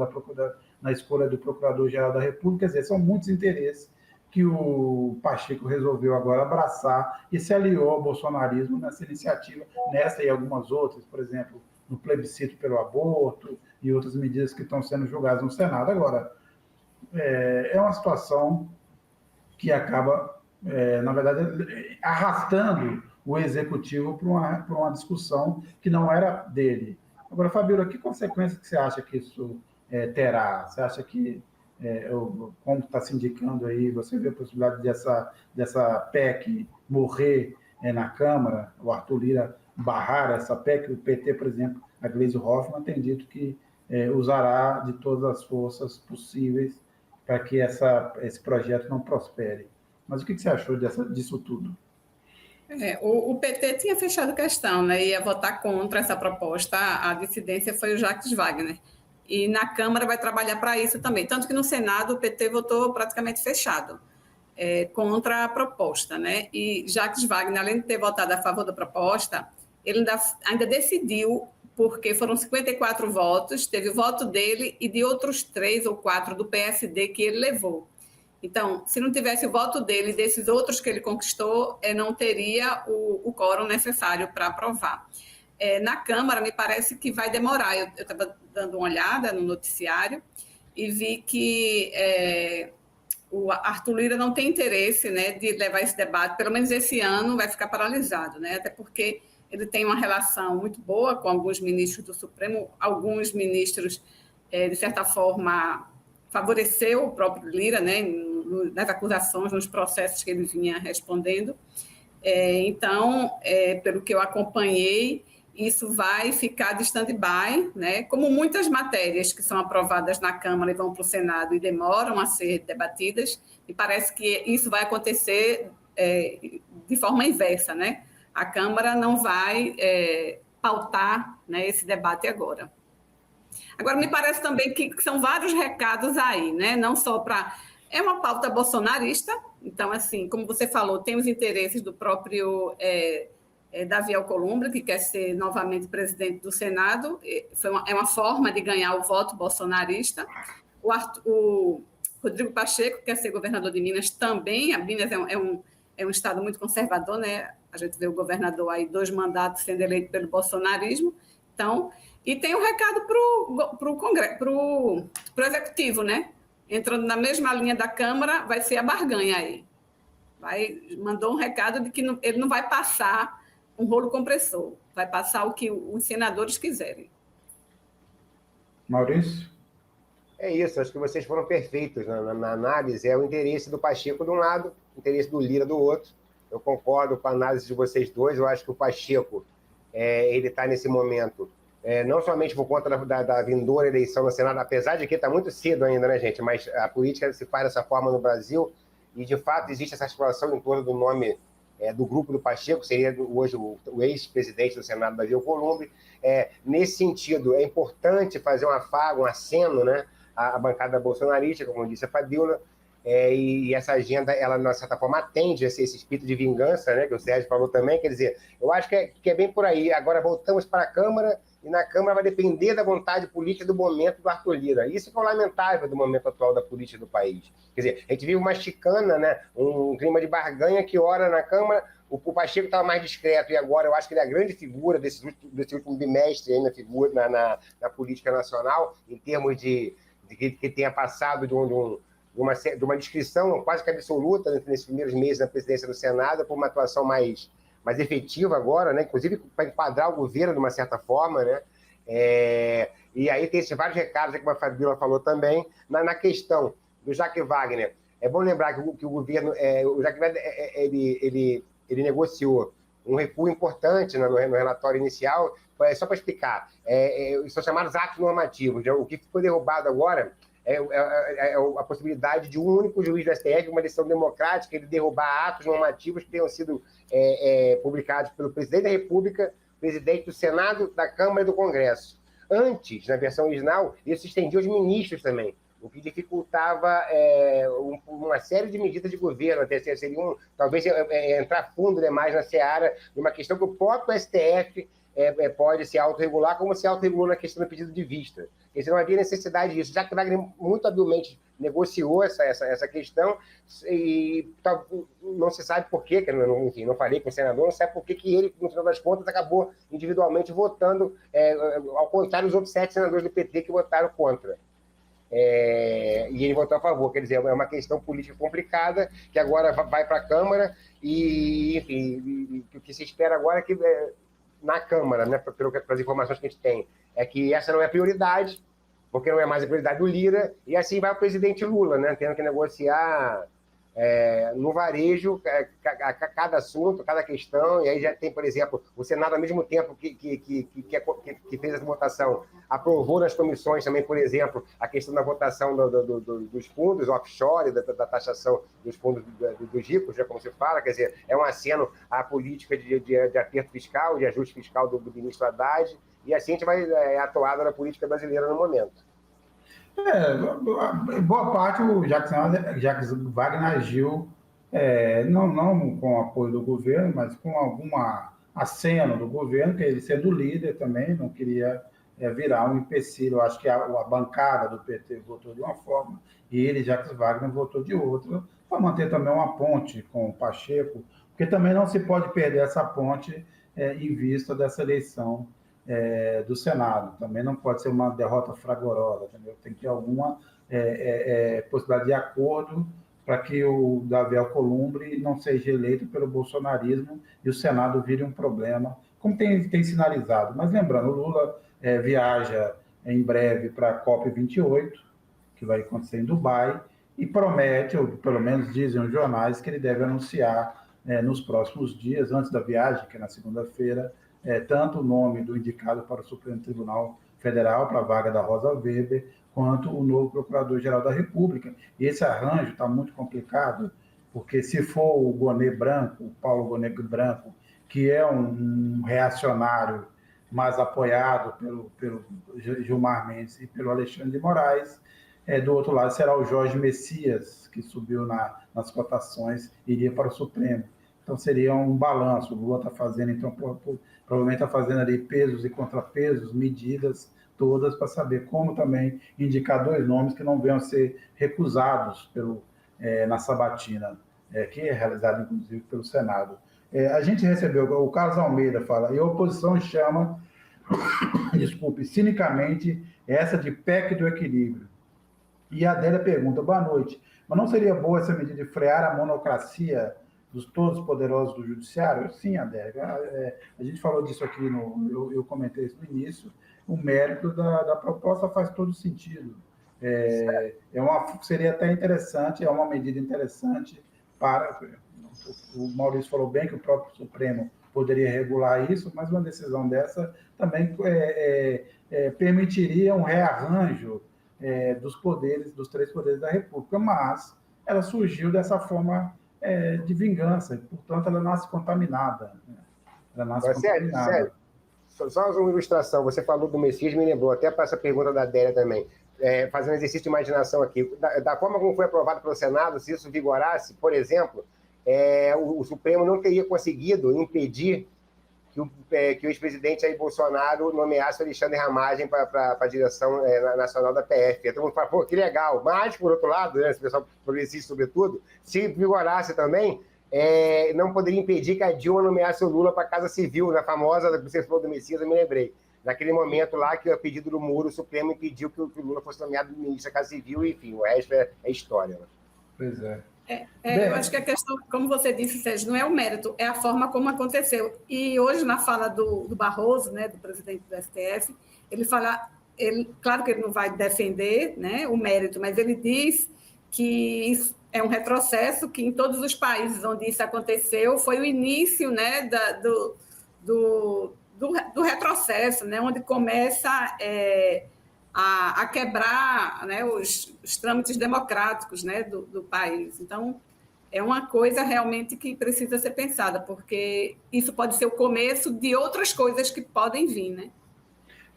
na escolha do Procurador-Geral da República. Quer dizer, são muitos interesses que o Pacheco resolveu agora abraçar e se aliou ao bolsonarismo nessa iniciativa, nessa e algumas outras, por exemplo, no plebiscito pelo aborto e outras medidas que estão sendo julgadas no Senado. Agora, é uma situação que acaba, na verdade, arrastando o Executivo para uma discussão que não era dele. Agora, Fabíola, que consequências que você acha que isso terá? Você acha que, como está se indicando aí, você vê a possibilidade dessa PEC morrer na Câmara, o Arthur Lira barrar essa PEC? O PT, por exemplo, a Gleisi Hoffmann tem dito que usará de todas as forças possíveis para que esse projeto não prospere. Mas o que você achou disso tudo? O PT tinha fechado questão, né? Ia votar contra essa proposta. A dissidência foi o Jacques Wagner. E na Câmara vai trabalhar para isso também. Tanto que no Senado o PT votou praticamente fechado contra a proposta, né? E Jacques Wagner, além de ter votado a favor da proposta, ele ainda decidiu, porque foram 54 votos, teve o voto dele e de outros 3 ou 4 do PSD que ele levou. Então, se não tivesse o voto dele e desses outros que ele conquistou, não teria o quórum necessário para aprovar. Na Câmara, me parece que vai demorar. Eu estava dando uma olhada no noticiário e vi que o Arthur Lira não tem interesse, né, de levar esse debate, pelo menos esse ano vai ficar paralisado, né, até porque ele tem uma relação muito boa com alguns ministros do Supremo, alguns ministros, de certa forma, favoreceu o próprio Lira, né, nas acusações, nos processos que ele vinha respondendo. Então, pelo que eu acompanhei, isso vai ficar de stand-by, né? Como muitas matérias que são aprovadas na Câmara e vão para o Senado e demoram a ser debatidas, e parece que isso vai acontecer de forma inversa, né? A Câmara não vai pautar, né, esse debate agora. Agora, me parece também que são vários recados aí, né? Não só para... É uma pauta bolsonarista, então, assim, como você falou, tem os interesses do próprio Davi Alcolumbre, que quer ser novamente presidente do Senado, é uma forma de ganhar o voto bolsonarista. O Rodrigo Pacheco, que quer ser governador de Minas também. A Minas é um estado muito conservador, né? A gente vê o governador aí 2 mandatos sendo eleito pelo bolsonarismo. Então, e tem um recado para o Executivo, né? Entrando na mesma linha da Câmara, vai ser a barganha aí. Mandou um recado de que ele não vai passar um rolo compressor, vai passar o que os senadores quiserem. Maurício? É isso, acho que vocês foram perfeitos na análise. É o interesse do Pacheco de um lado, o interesse do Lira do outro. Eu concordo com a análise de vocês dois. Eu acho que o Pacheco ele está nesse momento, não somente por conta da vindoura eleição no Senado, apesar de que está muito cedo ainda, né, gente? Mas a política se faz dessa forma no Brasil e, de fato, existe essa articulação em torno do nome do grupo do Pacheco, seria hoje o ex-presidente do Senado, Davi Alcolumbre. Nesse sentido, é importante fazer um afago, um aceno, né, à bancada bolsonarista, como disse a Fabíola, e essa agenda, ela, de certa forma, atende esse espírito de vingança, né, que o Sérgio falou também. Quer dizer, eu acho que é bem por aí. Agora voltamos para a Câmara, e na Câmara vai depender da vontade política do momento do Arthur Lira. Isso que é o lamentável do momento atual da política do país. Quer dizer, a gente vive uma chicana, né, um clima de barganha que, ora, na Câmara, o Pacheco estava mais discreto, e agora eu acho que ele é a grande figura desse último bimestre aí na política nacional, em termos de que tenha passado de uma descrição quase que absoluta nesses primeiros meses da presidência do Senado, por uma atuação mais efetiva agora, né? Inclusive para enquadrar o governo de uma certa forma, né? E aí tem esses vários recados, como a Fabíola falou também, na questão do Jacques Wagner. É bom lembrar que o governo, o Jacques Wagner, ele negociou um recuo importante no relatório inicial, só para explicar, são chamados atos normativos. O que ficou derrubado agora a possibilidade de um único juiz do STF, uma decisão democrática, ele derrubar atos normativos que tenham sido publicados pelo presidente da República, presidente do Senado, da Câmara e do Congresso. Antes, na versão original, isso se estendia aos ministros também, o que dificultava uma série de medidas de governo, até seria talvez entrar fundo demais na seara de uma questão que o próprio STF pode se autorregular, como se autorregulou na questão do pedido de vista. Porque não havia necessidade disso. Já que Wagner muito habilmente negociou essa questão, e não se sabe por quê, enfim, não falei com o senador, não sabe por que ele, no final das contas, acabou individualmente votando, ao contrário dos outros 7 senadores do PT que votaram contra. E ele votou a favor. Quer dizer, é uma questão política complicada, que agora vai para a Câmara, e, enfim, o que se espera agora é que, na Câmara, né, pelas informações que a gente tem, é que essa não é a prioridade, porque não é mais a prioridade do Lira, e assim vai o presidente Lula, né, tendo que negociar no varejo cada assunto, cada questão. E aí já tem, por exemplo, o Senado, ao mesmo tempo que fez essa votação, aprovou nas comissões também, por exemplo, a questão da votação dos fundos offshore, da taxação dos fundos dos ricos, já como se fala. Quer dizer, é um aceno à política de aperto fiscal, de ajuste fiscal do ministro Haddad, e assim a gente vai atuada na política brasileira no momento. Boa parte o Jacques Wagner agiu, não com o apoio do governo, mas com alguma aceno do governo, que ele sendo líder também não queria virar um empecilho. Eu acho que a bancada do PT votou de uma forma e ele, Jacques Wagner, votou de outra, para manter também uma ponte com o Pacheco, porque também não se pode perder essa ponte em vista dessa eleição do Senado. Também não pode ser uma derrota fragorosa, entendeu? Tem que ter alguma possibilidade de acordo para que o Davi Alcolumbre não seja eleito pelo bolsonarismo e o Senado vire um problema, como tem sinalizado. Mas lembrando, o Lula viaja em breve para a COP28, que vai acontecer em Dubai, e promete, ou pelo menos dizem os jornais, que ele deve anunciar nos próximos dias, antes da viagem, que é na segunda-feira, tanto o nome do indicado para o Supremo Tribunal Federal, para a vaga da Rosa Weber, quanto o novo Procurador-Geral da República. E esse arranjo está muito complicado, porque se for o Gonet Branco, o Paulo Gonet Branco, que é um reacionário, mas apoiado pelo Gilmar Mendes e pelo Alexandre de Moraes, do outro lado será o Jorge Messias, que subiu nas cotações, iria para o Supremo. Então seria um balanço. O Lula está fazendo, então, provavelmente está fazendo ali pesos e contrapesos, medidas todas, para saber como também indicar 2 nomes que não venham a ser recusados na sabatina, que é realizada, inclusive, pelo Senado. A gente recebeu, o Carlos Almeida fala, e a oposição chama, desculpe, cinicamente, essa de PEC do equilíbrio. E a Adélia pergunta, boa noite, mas não seria boa essa medida de frear a monocracia dos todos poderosos do judiciário? Sim, Adélia, a gente falou disso aqui, eu comentei isso no início, o mérito da proposta faz todo sentido. Seria até interessante, é uma medida interessante para... O Maurício falou bem que o próprio Supremo poderia regular isso, mas uma decisão dessa também permitiria um rearranjo dos poderes, dos 3 poderes da República, mas ela surgiu dessa forma de vingança, e, portanto, ela nasce contaminada. Né? Ela nasce contaminada. Sério. Só uma ilustração, você falou do Messias, me lembrou, até para essa pergunta da Adélia também, fazendo exercício de imaginação aqui, da forma como foi aprovado pelo Senado, se isso vigorasse, por exemplo, o Supremo não teria conseguido impedir que o ex-presidente Jair Bolsonaro nomeasse o Alexandre Ramagem para a direção nacional da PF. Todo mundo fala, pô, que legal. Mas, por outro lado, né, esse pessoal progressista, sobretudo, se vigorasse também, não poderia impedir que a Dilma nomeasse o Lula para a Casa Civil, na famosa, você falou do Messias, eu me lembrei. Naquele momento lá, que a pedido do Muro, o Supremo impediu que o Lula fosse nomeado ministro da Casa Civil, enfim, o resto é história. Né? Pois é. Eu acho que a questão, como você disse, Sérgio, não é o mérito, é a forma como aconteceu. E hoje, na fala do Barroso, né, do presidente do STF, ele fala, claro que ele não vai defender, né, o mérito, mas ele diz que isso é um retrocesso, que em todos os países onde isso aconteceu foi o início, né, do retrocesso, né, onde começa a quebrar, né, os trâmites democráticos, né, do país. Então, é uma coisa realmente que precisa ser pensada, porque isso pode ser o começo de outras coisas que podem vir, né?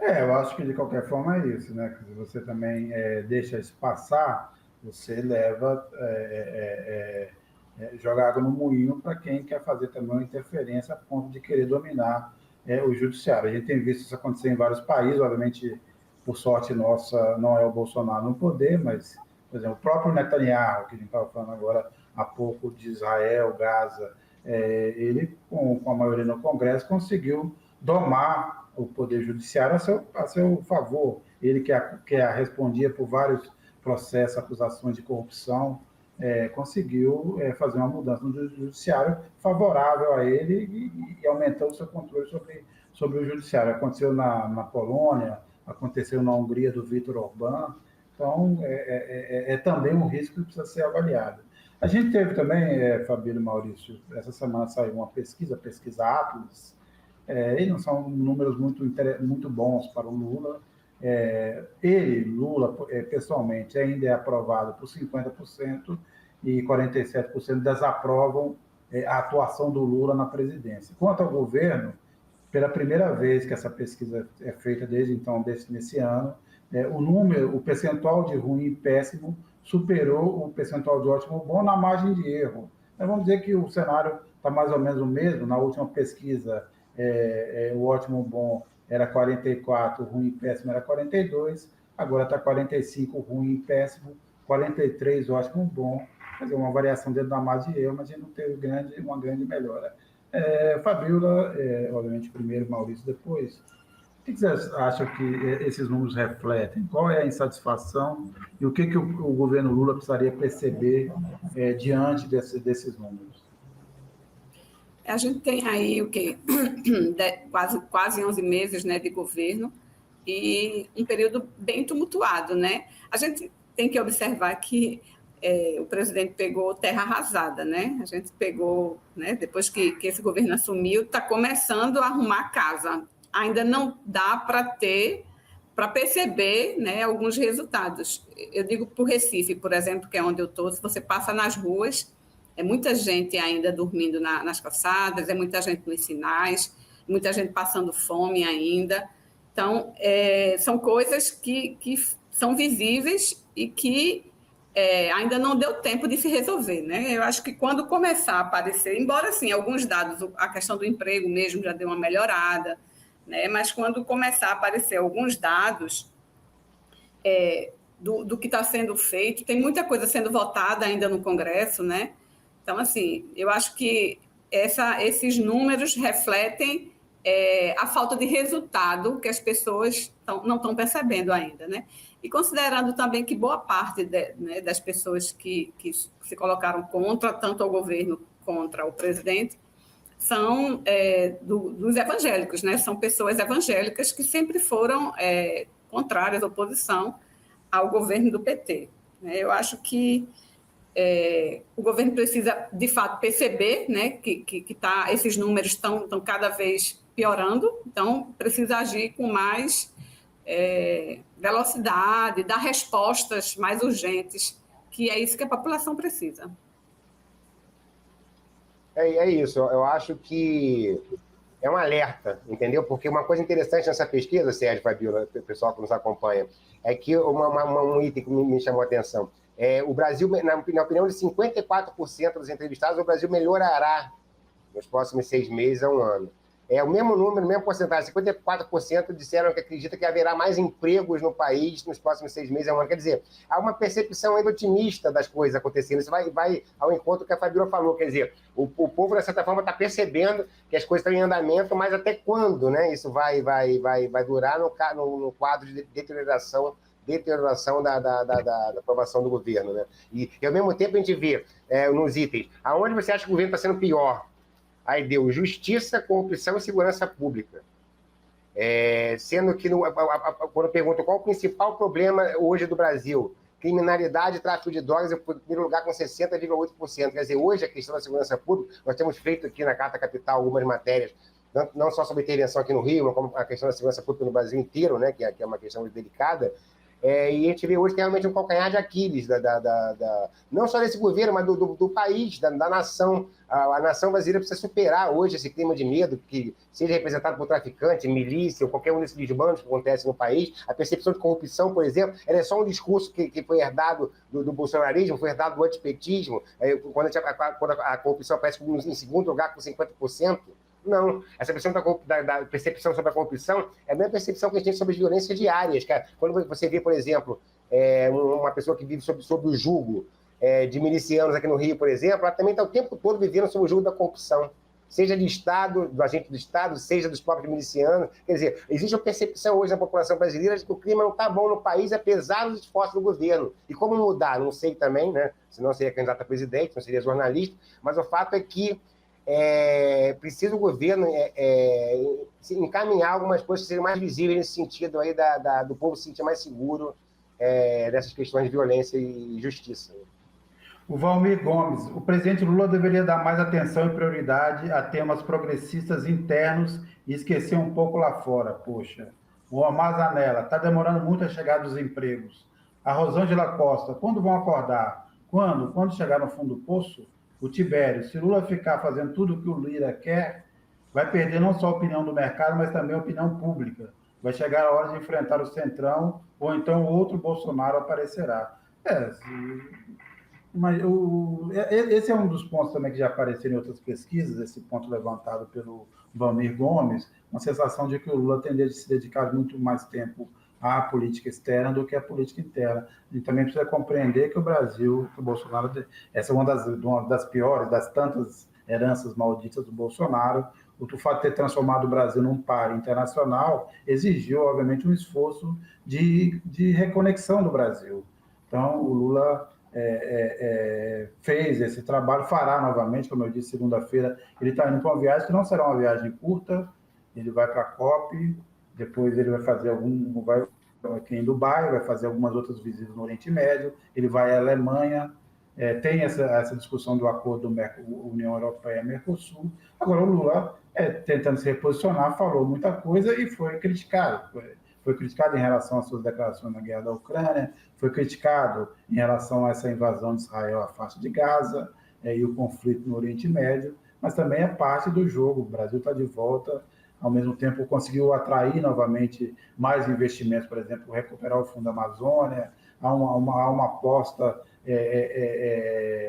Eu acho que de qualquer forma é isso, né? Se você também deixa isso passar, você leva, joga água no moinho para quem quer fazer também uma interferência a ponto de querer dominar o judiciário. A gente tem visto isso acontecer em vários países, obviamente, por sorte nossa, não é o Bolsonaro no poder, mas, por exemplo, o próprio Netanyahu, que a gente estava falando agora há pouco de Israel, Gaza, ele, com a maioria no Congresso, conseguiu domar o poder judiciário a seu favor. Ele que respondia por vários processos, acusações de corrupção, conseguiu fazer uma mudança no judiciário favorável a ele e aumentou o seu controle sobre o judiciário. Aconteceu na Polônia, aconteceu na Hungria do Viktor Orbán, então é também um risco que precisa ser avaliado. A gente teve também, Fabílio e Maurício, essa semana saiu uma pesquisa Atlas, e não são números muito bons para o Lula. Lula, pessoalmente, ainda é aprovado por 50% e 47% desaprovam a atuação do Lula na presidência. Quanto ao governo, pela primeira vez que essa pesquisa é feita desde então, nesse ano, o percentual de ruim e péssimo superou o percentual de ótimo e bom na margem de erro. Então, vamos dizer que o cenário está mais ou menos o mesmo. Na última pesquisa, o ótimo e bom era 44, o ruim e péssimo era 42, agora está 45, ruim e péssimo, 43, ótimo e bom. Quer dizer, uma variação dentro da margem de erro, mas a gente não teve uma grande melhora. Fabíola, obviamente, primeiro, Maurício, depois. O que vocês acham que esses números refletem? Qual é a insatisfação e o que o governo Lula precisaria perceber diante desses números? A gente tem aí o quê? Quase 11 meses, né, de governo e um período bem tumultuado, né? A gente tem que observar que o presidente pegou terra arrasada, né? A gente pegou, né, depois que esse governo assumiu, está começando a arrumar a casa. Ainda não dá para perceber, né, alguns resultados. Eu digo por Recife, por exemplo, que é onde eu estou, se você passa nas ruas, é muita gente ainda dormindo nas calçadas, é muita gente nos sinais, muita gente passando fome ainda. Então, são coisas que são visíveis e que ainda não deu tempo de se resolver, né? Eu acho que quando começar a aparecer, embora, assim, alguns dados, a questão do emprego mesmo já deu uma melhorada, né? Mas quando começar a aparecer alguns dados do que está sendo feito, tem muita coisa sendo votada ainda no Congresso, né? Então, assim, eu acho que esses números refletem a falta de resultado que as pessoas não estão percebendo ainda, né? E considerando também que boa parte né, das pessoas que se colocaram contra, tanto ao governo contra o presidente, são dos evangélicos, né? São pessoas evangélicas que sempre foram contrárias à oposição ao governo do PT. Eu acho que o governo precisa, de fato, perceber, né, que esses números estão cada vez piorando, então precisa agir com mais velocidade, dar respostas mais urgentes, que é isso que a população precisa. É isso, eu acho que é um alerta, entendeu? Porque uma coisa interessante nessa pesquisa, Sérgio, Fabiola, o pessoal que nos acompanha, é que um item que me chamou a atenção. O Brasil, na opinião de 54% dos entrevistados, o Brasil melhorará nos próximos 6 meses a um ano. O mesmo número, mesma porcentagem, 54% disseram que acredita que haverá mais empregos no país nos próximos 6 meses a um ano. Quer dizer, há uma percepção ainda otimista das coisas acontecendo. Isso vai ao encontro que a Fabiola falou. Quer dizer, o povo, de certa forma, está percebendo que as coisas estão em andamento, mas até quando, né, isso vai durar no quadro de deterioração da aprovação do governo, né? E, ao mesmo tempo, a gente vê nos itens, aonde você acha que o governo está sendo pior? Aí deu justiça, corrupção e segurança pública. Sendo que, quando eu pergunto qual o principal problema hoje do Brasil, criminalidade e tráfico de drogas, em primeiro lugar com 60,8%. Quer dizer, hoje a questão da segurança pública, nós temos feito aqui na Carta Capital algumas matérias, não só sobre intervenção aqui no Rio, mas como a questão da segurança pública no Brasil inteiro, né, que é uma questão muito delicada. E a gente vê hoje que é realmente um calcanhar de Aquiles, não só desse governo, mas do país, da nação. A nação brasileira precisa superar hoje esse clima de medo, que seja representado por traficante, milícia, ou qualquer um desses desmandos que acontece no país. A percepção de corrupção, por exemplo, ela é só um discurso que foi herdado do bolsonarismo, foi herdado do antipetismo, quando a corrupção aparece em segundo lugar com 50%. Não, essa questão da percepção sobre a corrupção é a mesma percepção que a gente tem sobre as violências diárias. Cara. Quando você vê, por exemplo, uma pessoa que vive sob o jugo de milicianos aqui no Rio, por exemplo, ela também está o tempo todo vivendo sob o jugo da corrupção, seja de Estado, do agente do Estado, seja dos próprios milicianos. Quer dizer, existe uma percepção hoje na população brasileira de que o clima não está bom no país, apesar dos esforços do governo. E como mudar? Não sei também, né? Senão seria candidato a presidente, não seria jornalista, mas o fato é que precisa o governo encaminhar algumas coisas que sejam mais visíveis nesse sentido aí do povo se sentir mais seguro dessas questões de violência e justiça. O Valmir Gomes, o presidente Lula deveria dar mais atenção e prioridade a temas progressistas internos e esquecer um pouco lá fora. Poxa, o Omar Zanella, está demorando muito a chegar dos empregos. A Rosângela Costa, quando vão acordar? Quando chegar no fundo do poço? O Tibério, se Lula ficar fazendo tudo o que o Lira quer, vai perder não só a opinião do mercado, mas também a opinião pública. Vai chegar a hora de enfrentar o Centrão, ou então outro Bolsonaro aparecerá. Mas esse é um dos pontos também que já apareceram em outras pesquisas, esse ponto levantado pelo Valmir Gomes, uma sensação de que o Lula tende a se dedicar muito mais tempo à política externa do que à política interna. A gente também precisa compreender que o Brasil, que o Bolsonaro, essa é uma das piores, das tantas heranças malditas do Bolsonaro. O fato de ter transformado o Brasil num par internacional exigiu, obviamente, um esforço de reconexão do Brasil. Então, o Lula fez esse trabalho, fará novamente, como eu disse, segunda-feira, ele está indo para uma viagem que não será uma viagem curta, ele vai para a COP, depois ele vai fazer vai aqui em Dubai, vai fazer algumas outras visitas no Oriente Médio, ele vai à Alemanha, tem essa discussão do acordo União Europeia-Mercosul. Agora o Lula, tentando se reposicionar, falou muita coisa e foi criticado. Foi criticado em relação às suas declarações na guerra da Ucrânia, foi criticado em relação a essa invasão de Israel à faixa de Gaza e o conflito no Oriente Médio, mas também é parte do jogo. O Brasil está de volta, ao mesmo tempo conseguiu atrair novamente mais investimentos, por exemplo, recuperar o Fundo Amazônia, há uma aposta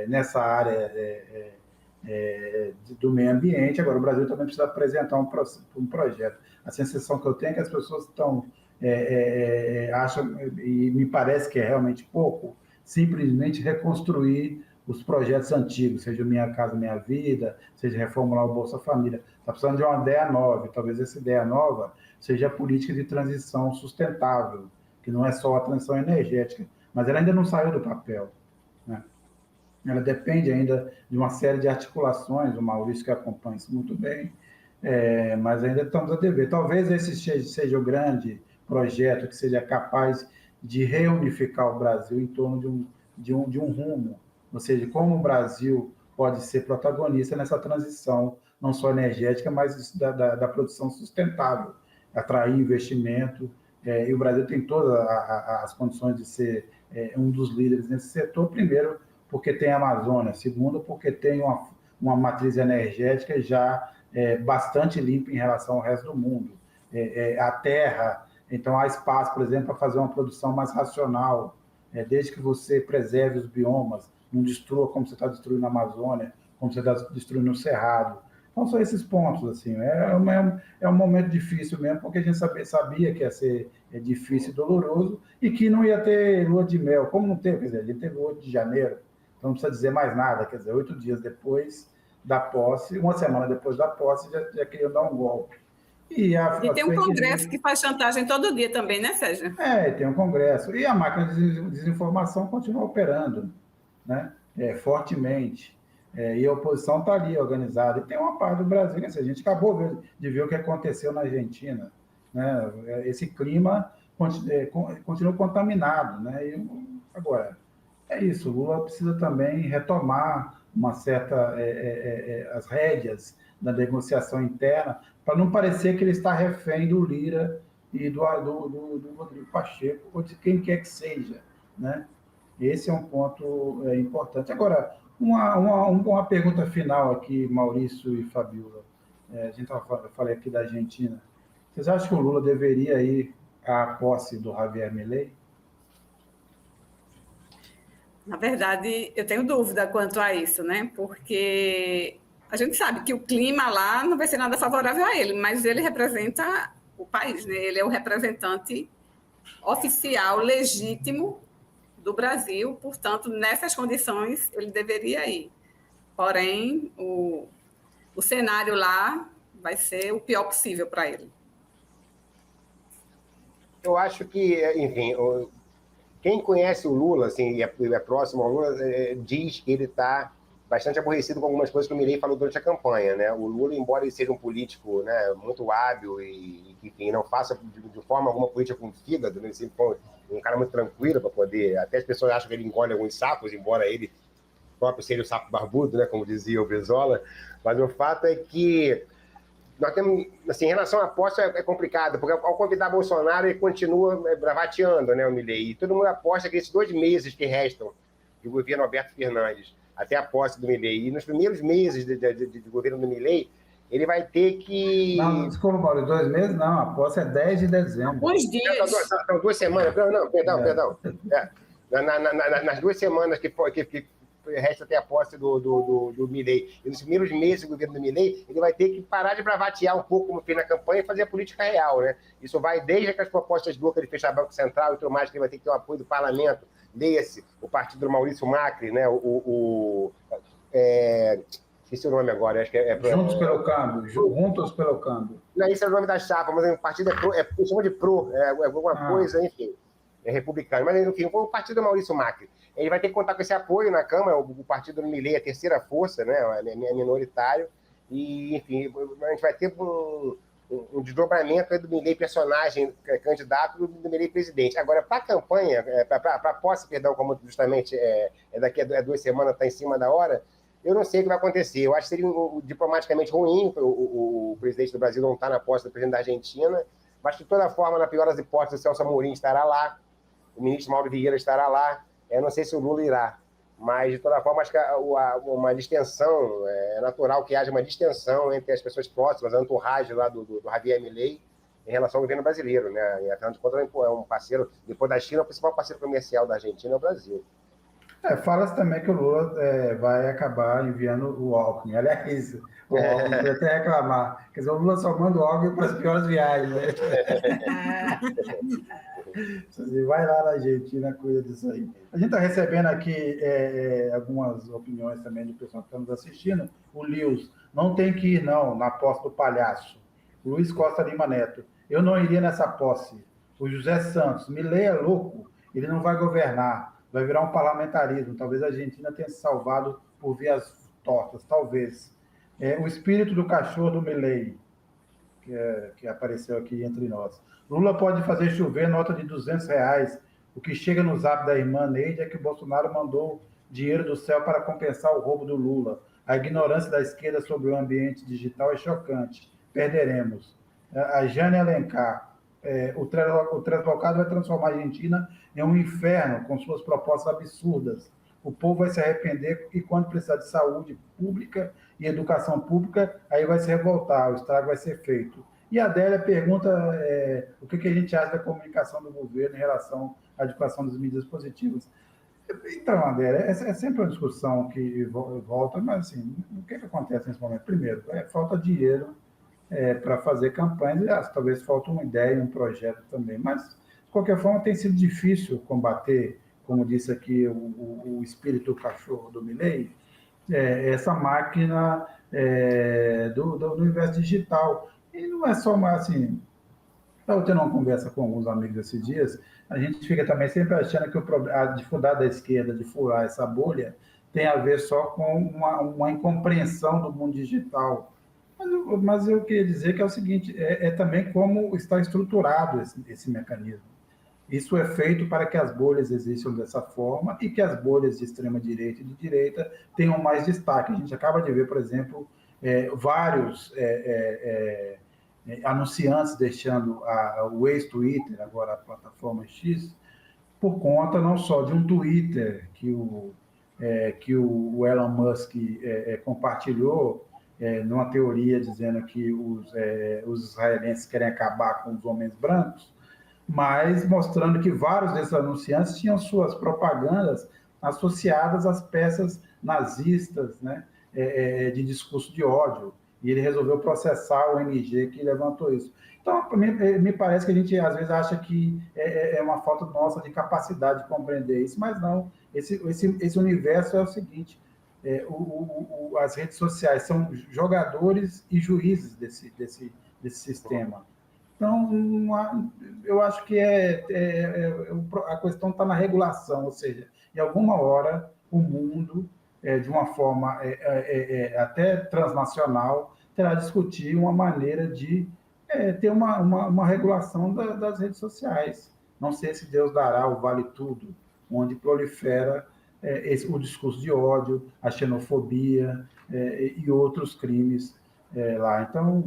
nessa área do meio ambiente. Agora, o Brasil também precisa apresentar um projeto. A sensação que eu tenho é que as pessoas estão acham, e me parece que é realmente pouco, simplesmente reconstruir os projetos antigos, seja Minha Casa Minha Vida, seja reformular o Bolsa Família. Está precisando de uma ideia nova, e talvez essa ideia nova seja a política de transição sustentável, que não é só a transição energética, mas ela ainda não saiu do papel, né? Ela depende ainda de uma série de articulações, o Maurício que acompanha isso muito bem, mas ainda estamos a dever. Talvez esse seja o grande projeto que seja capaz de reunificar o Brasil em torno de um rumo, ou seja, como o Brasil pode ser protagonista nessa transição, não só energética, mas da produção sustentável, atrair investimento, e o Brasil tem todas as condições de ser um dos líderes nesse setor, primeiro, porque tem a Amazônia, segundo, porque tem uma matriz energética já bastante limpa em relação ao resto do mundo. A terra, então há espaço, por exemplo, para fazer uma produção mais racional, desde que você preserve os biomas, não destrua como você está destruindo a Amazônia, como você está destruindo o Cerrado. Então, são esses pontos, assim, é um momento difícil mesmo, porque a gente sabia que ia ser difícil e doloroso, e que não ia ter lua de mel, como não teve, quer dizer, a gente teve o 8 de janeiro, então não precisa dizer mais nada, quer dizer, 8 dias depois da posse, uma semana depois da posse, já queriam dar um golpe. E tem um Congresso que faz chantagem todo dia também, né, Sérgio? Tem um Congresso. E a máquina de desinformação continua operando, né? Fortemente. E a oposição está ali organizada. E tem uma parte do Brasil, né? A gente acabou de ver o que aconteceu na Argentina, né? Esse clima continua contaminado, né? Agora, é isso. O Lula precisa também retomar as rédeas da negociação interna, para não parecer que ele está refém do Lira e do Rodrigo Pacheco, ou de quem quer que seja, né? Esse é um ponto importante. Agora, uma pergunta final aqui, Maurício e Fabiola. Eu falei aqui da Argentina. Vocês acham que o Lula deveria ir à posse do Javier Milei? Na verdade, eu tenho dúvida quanto a isso, né? Porque a gente sabe que o clima lá não vai ser nada favorável a ele, mas ele representa o país, né? Ele é o representante oficial, legítimo do Brasil, portanto, nessas condições, ele deveria ir. Porém, o cenário lá vai ser o pior possível para ele. Eu acho que, enfim, quem conhece o Lula, assim, e é próximo ao Lula, diz que ele está bastante aborrecido com algumas coisas que o Milei falou durante a campanha, né? O Lula, embora ele seja um político, né, muito hábil e enfim, não faça de forma alguma política com fígado, né? Ele sempre foi um cara muito tranquilo para poder... Até as pessoas acham que ele engole alguns sapos, embora ele próprio seja o sapo barbudo, né, como dizia o Brizola, mas o fato é que nós temos, assim, em relação à aposta é complicado, porque ao convidar Bolsonaro, ele continua bravateando, né, o Milei, e todo mundo aposta que esses 2 meses que restam do governo Alberto Fernandes, até a posse do Milei, e nos primeiros meses de governo do Milei, ele vai ter que... Não, desculpa, Paulo, 2 meses não, a posse é 10 de dezembro. Alguns dias. São 2 semanas, não, perdão. Nas 2 semanas que resta até a posse do Milei. E nos primeiros meses do governo do Milei, ele vai ter que parar de bravatear um pouco, como fez na campanha, e fazer a política real, né? Isso vai desde as propostas loucas de fechar Banco Central e tudo mais, que ele vai ter que ter o apoio do parlamento, desse, o partido do Maurício Macri, né? Esqueci o nome agora, acho que Juntos pelo Câmbio, Juntos pelo Câmbio. Não, esse é o nome da chapa, mas o partido chama de PRO, alguma coisa, enfim, é republicano. Mas, enfim, o partido do Maurício Macri. Ele vai ter que contar com esse apoio na Câmara, o partido do Milei, a terceira força, né, é minoritário, e, enfim, a gente vai ter um desdobramento do Milei personagem, candidato, do Milei presidente. Agora, para a campanha, para a posse, perdão, como justamente daqui a 2 semanas, está em cima da hora, eu não sei o que vai acontecer. Eu acho que seria diplomaticamente ruim o presidente do Brasil não estar na posse do presidente da Argentina, mas, de toda forma, na pior das hipóteses, o Celso Amorim estará lá, o ministro Mauro Vieira estará lá. Eu não sei se o Lula irá, mas, de toda forma, acho que uma distensão, é natural que haja uma distensão entre as pessoas próximas, a entourage lá do Javier Milei, em relação ao governo brasileiro, né? E, afinal de contas, é um parceiro, depois da China, o principal parceiro comercial da Argentina é o Brasil. Fala-se também que o Lula vai acabar enviando o Alckmin. Aliás, o Alckmin pode até reclamar. Quer dizer, o Lula só manda o Alckmin para as piores viagens, né? Você vai lá na Argentina, cuida disso aí. A gente está recebendo aqui algumas opiniões também de pessoas que estão nos assistindo. O Lius, não tem que ir, não, na posse do palhaço. O Luiz Costa Lima Neto, eu não iria nessa posse. O José Santos, Milei é louco, ele não vai governar. Vai virar um parlamentarismo. Talvez a Argentina tenha se salvado por vias tortas, talvez. O espírito do cachorro do Milei, que apareceu aqui entre nós. Lula pode fazer chover nota de R$200 O que chega no zap da irmã Neide é que o Bolsonaro mandou dinheiro do céu para compensar o roubo do Lula. A ignorância da esquerda sobre o ambiente digital é chocante. Perderemos. A Jane Alencar. O Translocado vai transformar a Argentina em um inferno com suas propostas absurdas. O povo vai se arrepender e, quando precisar de saúde pública e educação pública, aí vai se revoltar, o estrago vai ser feito. E a Adélia pergunta o que a gente acha da comunicação do governo em relação à educação das medidas positivas. Então, Adélia, é sempre uma discussão que volta, mas assim, o que acontece nesse momento? Primeiro, falta dinheiro para fazer campanhas, e talvez falte uma ideia, um projeto também, mas, de qualquer forma, tem sido difícil combater, como disse aqui o espírito do cachorro do Milei, essa máquina do universo digital. E não é só mais assim. Estava tendo uma conversa com alguns amigos esses dias, a gente fica também sempre achando que a dificuldade da esquerda de furar essa bolha tem a ver só com uma incompreensão do mundo digital. Mas eu queria dizer que é o seguinte, também como está estruturado esse mecanismo. Isso é feito para que as bolhas existam dessa forma e que as bolhas de extrema-direita e de direita tenham mais destaque. A gente acaba de ver, por exemplo, vários anunciantes deixando o ex-Twitter, agora a plataforma X, por conta não só de um Twitter que o Elon Musk compartilhou, numa teoria dizendo que os israelenses querem acabar com os homens brancos, mas mostrando que vários desses anunciantes tinham suas propagandas associadas às peças nazistas, né, de discurso de ódio, e ele resolveu processar o MG que levantou isso. Então, me parece que a gente, às vezes, acha que é uma falta nossa de capacidade de compreender isso, mas não. Esse universo é o seguinte, as redes sociais são jogadores e juízes desse sistema. Então, eu acho que a questão está na regulação, ou seja, em alguma hora o mundo, de uma forma até transnacional, terá de discutir uma maneira de ter uma regulação das redes sociais. Não sei se Deus dará o vale tudo, onde prolifera o discurso de ódio, a xenofobia e outros crimes lá. Então,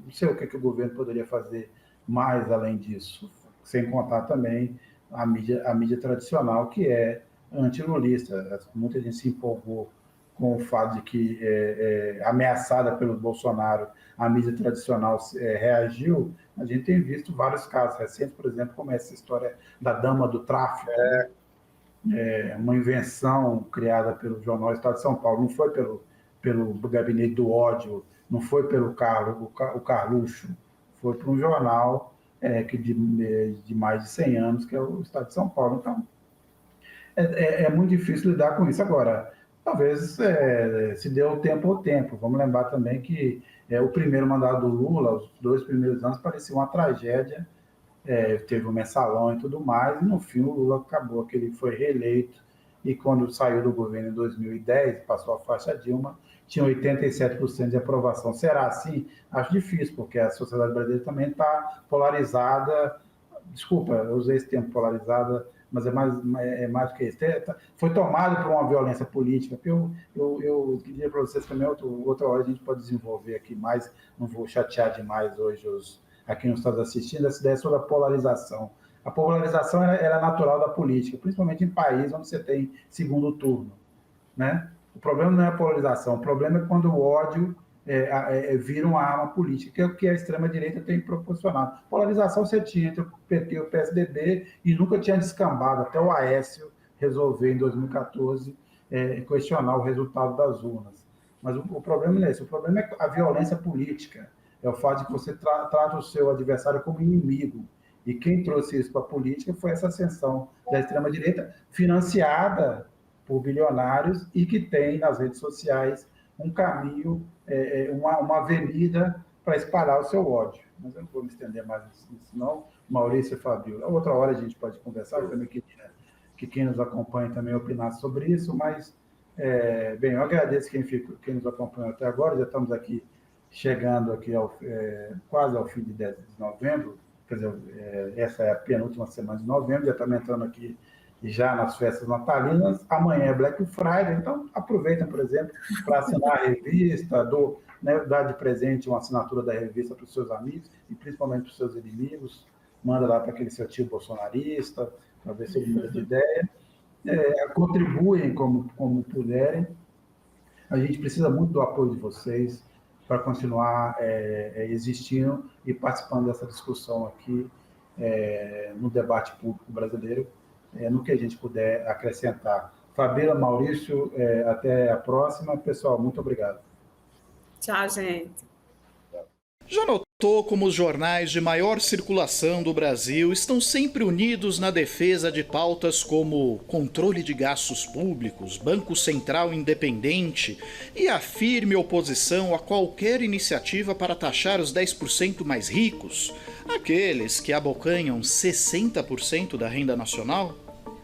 não sei o que o governo poderia fazer mais além disso, sem contar também a mídia tradicional, que é antilulista. Muita gente se empolgou com o fato de que, ameaçada pelo Bolsonaro, a mídia tradicional reagiu. A gente tem visto vários casos recentes, por exemplo, como essa história da dama do tráfico, uma invenção criada pelo jornal Estado de São Paulo, não foi pelo gabinete do ódio, não foi pelo o Carluxo, foi por um jornal de mais de 100 anos, que é o Estado de São Paulo. Então, é muito difícil lidar com isso. Agora, talvez se dê o tempo ao tempo. Vamos lembrar também que o primeiro mandato do Lula, os 2 primeiros anos, parecia uma tragédia, teve um mensalão e tudo mais, e no fim o Lula acabou, que ele foi reeleito, e quando saiu do governo em 2010, passou a faixa Dilma, tinha 87% de aprovação. Será assim? Acho difícil, porque a sociedade brasileira também está polarizada. Desculpa, eu usei esse termo, polarizada, mas é mais do que isso. Foi tomado por uma violência política, porque eu queria para vocês também, outra hora a gente pode desenvolver aqui mais, não vou chatear demais hoje aqui nos Estados assistindo, essa ideia sobre a polarização. A polarização era natural da política, principalmente em países onde você tem segundo turno, né? O problema não é a polarização, o problema é quando o ódio vira uma arma política, que é o que a extrema-direita tem proporcionado. Polarização você tinha entre o PT e o PSDB e nunca tinha descambado, até o Aécio resolver, em 2014, questionar o resultado das urnas. Mas o problema não é esse, o problema é a violência política, é o fato de que você trata o seu adversário como inimigo. E quem trouxe isso para a política foi essa ascensão da extrema-direita, financiada por bilionários e que tem nas redes sociais um caminho, uma avenida para espalhar o seu ódio. Mas eu não vou me estender mais nisso, não. Maurício e Fabio, outra hora a gente pode conversar, eu também queria que quem nos acompanha também opinasse sobre isso, mas, bem, eu agradeço quem nos acompanhou até agora, já estamos aqui chegando aqui quase ao fim de novembro, quer dizer, essa é a penúltima semana de novembro, já estamos entrando aqui já nas festas natalinas. Amanhã é Black Friday, então aproveitem, por exemplo, para assinar a revista, dar de presente uma assinatura da revista para os seus amigos e principalmente para os seus inimigos. Manda lá para aquele seu tio bolsonarista, para ver se ele muda de ideia. Contribuem como puderem. A gente precisa muito do apoio de vocês para continuar existindo e participando dessa discussão aqui no debate público brasileiro, no que a gente puder acrescentar. Fabíola, Maurício, até a próxima. Pessoal, muito obrigado. Tchau, gente. Já notou como os jornais de maior circulação do Brasil estão sempre unidos na defesa de pautas como controle de gastos públicos, Banco Central independente e a firme oposição a qualquer iniciativa para taxar os 10% mais ricos, aqueles que abocanham 60% da renda nacional?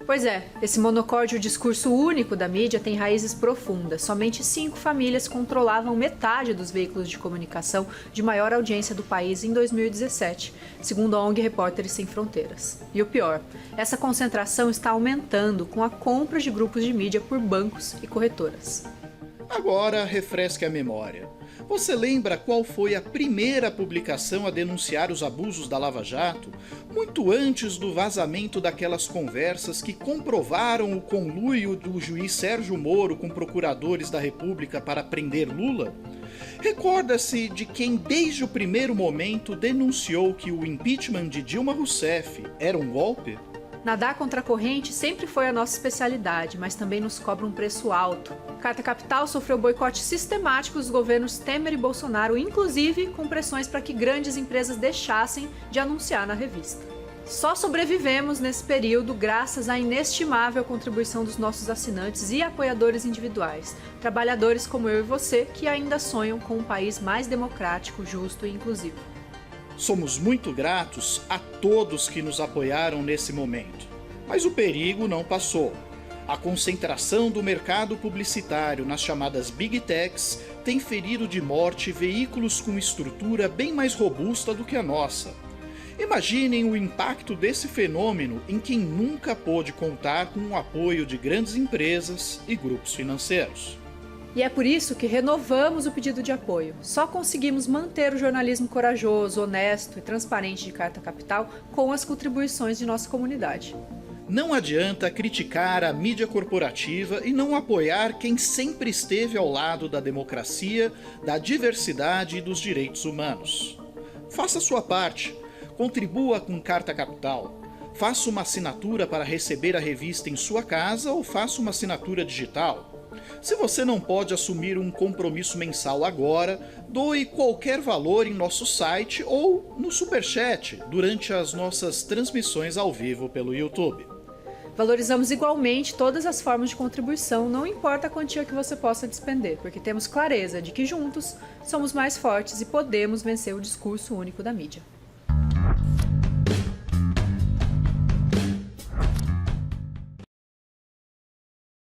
Pois é, esse monocórdio discurso único da mídia tem raízes profundas. Somente 5 famílias controlavam metade dos veículos de comunicação de maior audiência do país em 2017, segundo a ONG Repórteres Sem Fronteiras. E o pior, essa concentração está aumentando com a compra de grupos de mídia por bancos e corretoras. Agora, refresque a memória. Você lembra qual foi a primeira publicação a denunciar os abusos da Lava Jato, muito antes do vazamento daquelas conversas que comprovaram o conluio do juiz Sérgio Moro com procuradores da República para prender Lula? Recorda-se de quem desde o primeiro momento denunciou que o impeachment de Dilma Rousseff era um golpe? Nadar contra a corrente sempre foi a nossa especialidade, mas também nos cobra um preço alto. Carta Capital sofreu boicote sistemático dos governos Temer e Bolsonaro, inclusive com pressões para que grandes empresas deixassem de anunciar na revista. Só sobrevivemos nesse período graças à inestimável contribuição dos nossos assinantes e apoiadores individuais, trabalhadores como eu e você que ainda sonham com um país mais democrático, justo e inclusivo. Somos muito gratos a todos que nos apoiaram nesse momento. Mas o perigo não passou. A concentração do mercado publicitário nas chamadas Big Techs tem ferido de morte veículos com estrutura bem mais robusta do que a nossa. Imaginem o impacto desse fenômeno em quem nunca pôde contar com o apoio de grandes empresas e grupos financeiros. E é por isso que renovamos o pedido de apoio. Só conseguimos manter o jornalismo corajoso, honesto e transparente de Carta Capital com as contribuições de nossa comunidade. Não adianta criticar a mídia corporativa e não apoiar quem sempre esteve ao lado da democracia, da diversidade e dos direitos humanos. Faça sua parte. Contribua com Carta Capital. Faça uma assinatura para receber a revista em sua casa ou faça uma assinatura digital. Se você não pode assumir um compromisso mensal agora, doe qualquer valor em nosso site ou no Superchat durante as nossas transmissões ao vivo pelo YouTube. Valorizamos igualmente todas as formas de contribuição, não importa a quantia que você possa despender, porque temos clareza de que juntos somos mais fortes e podemos vencer o discurso único da mídia.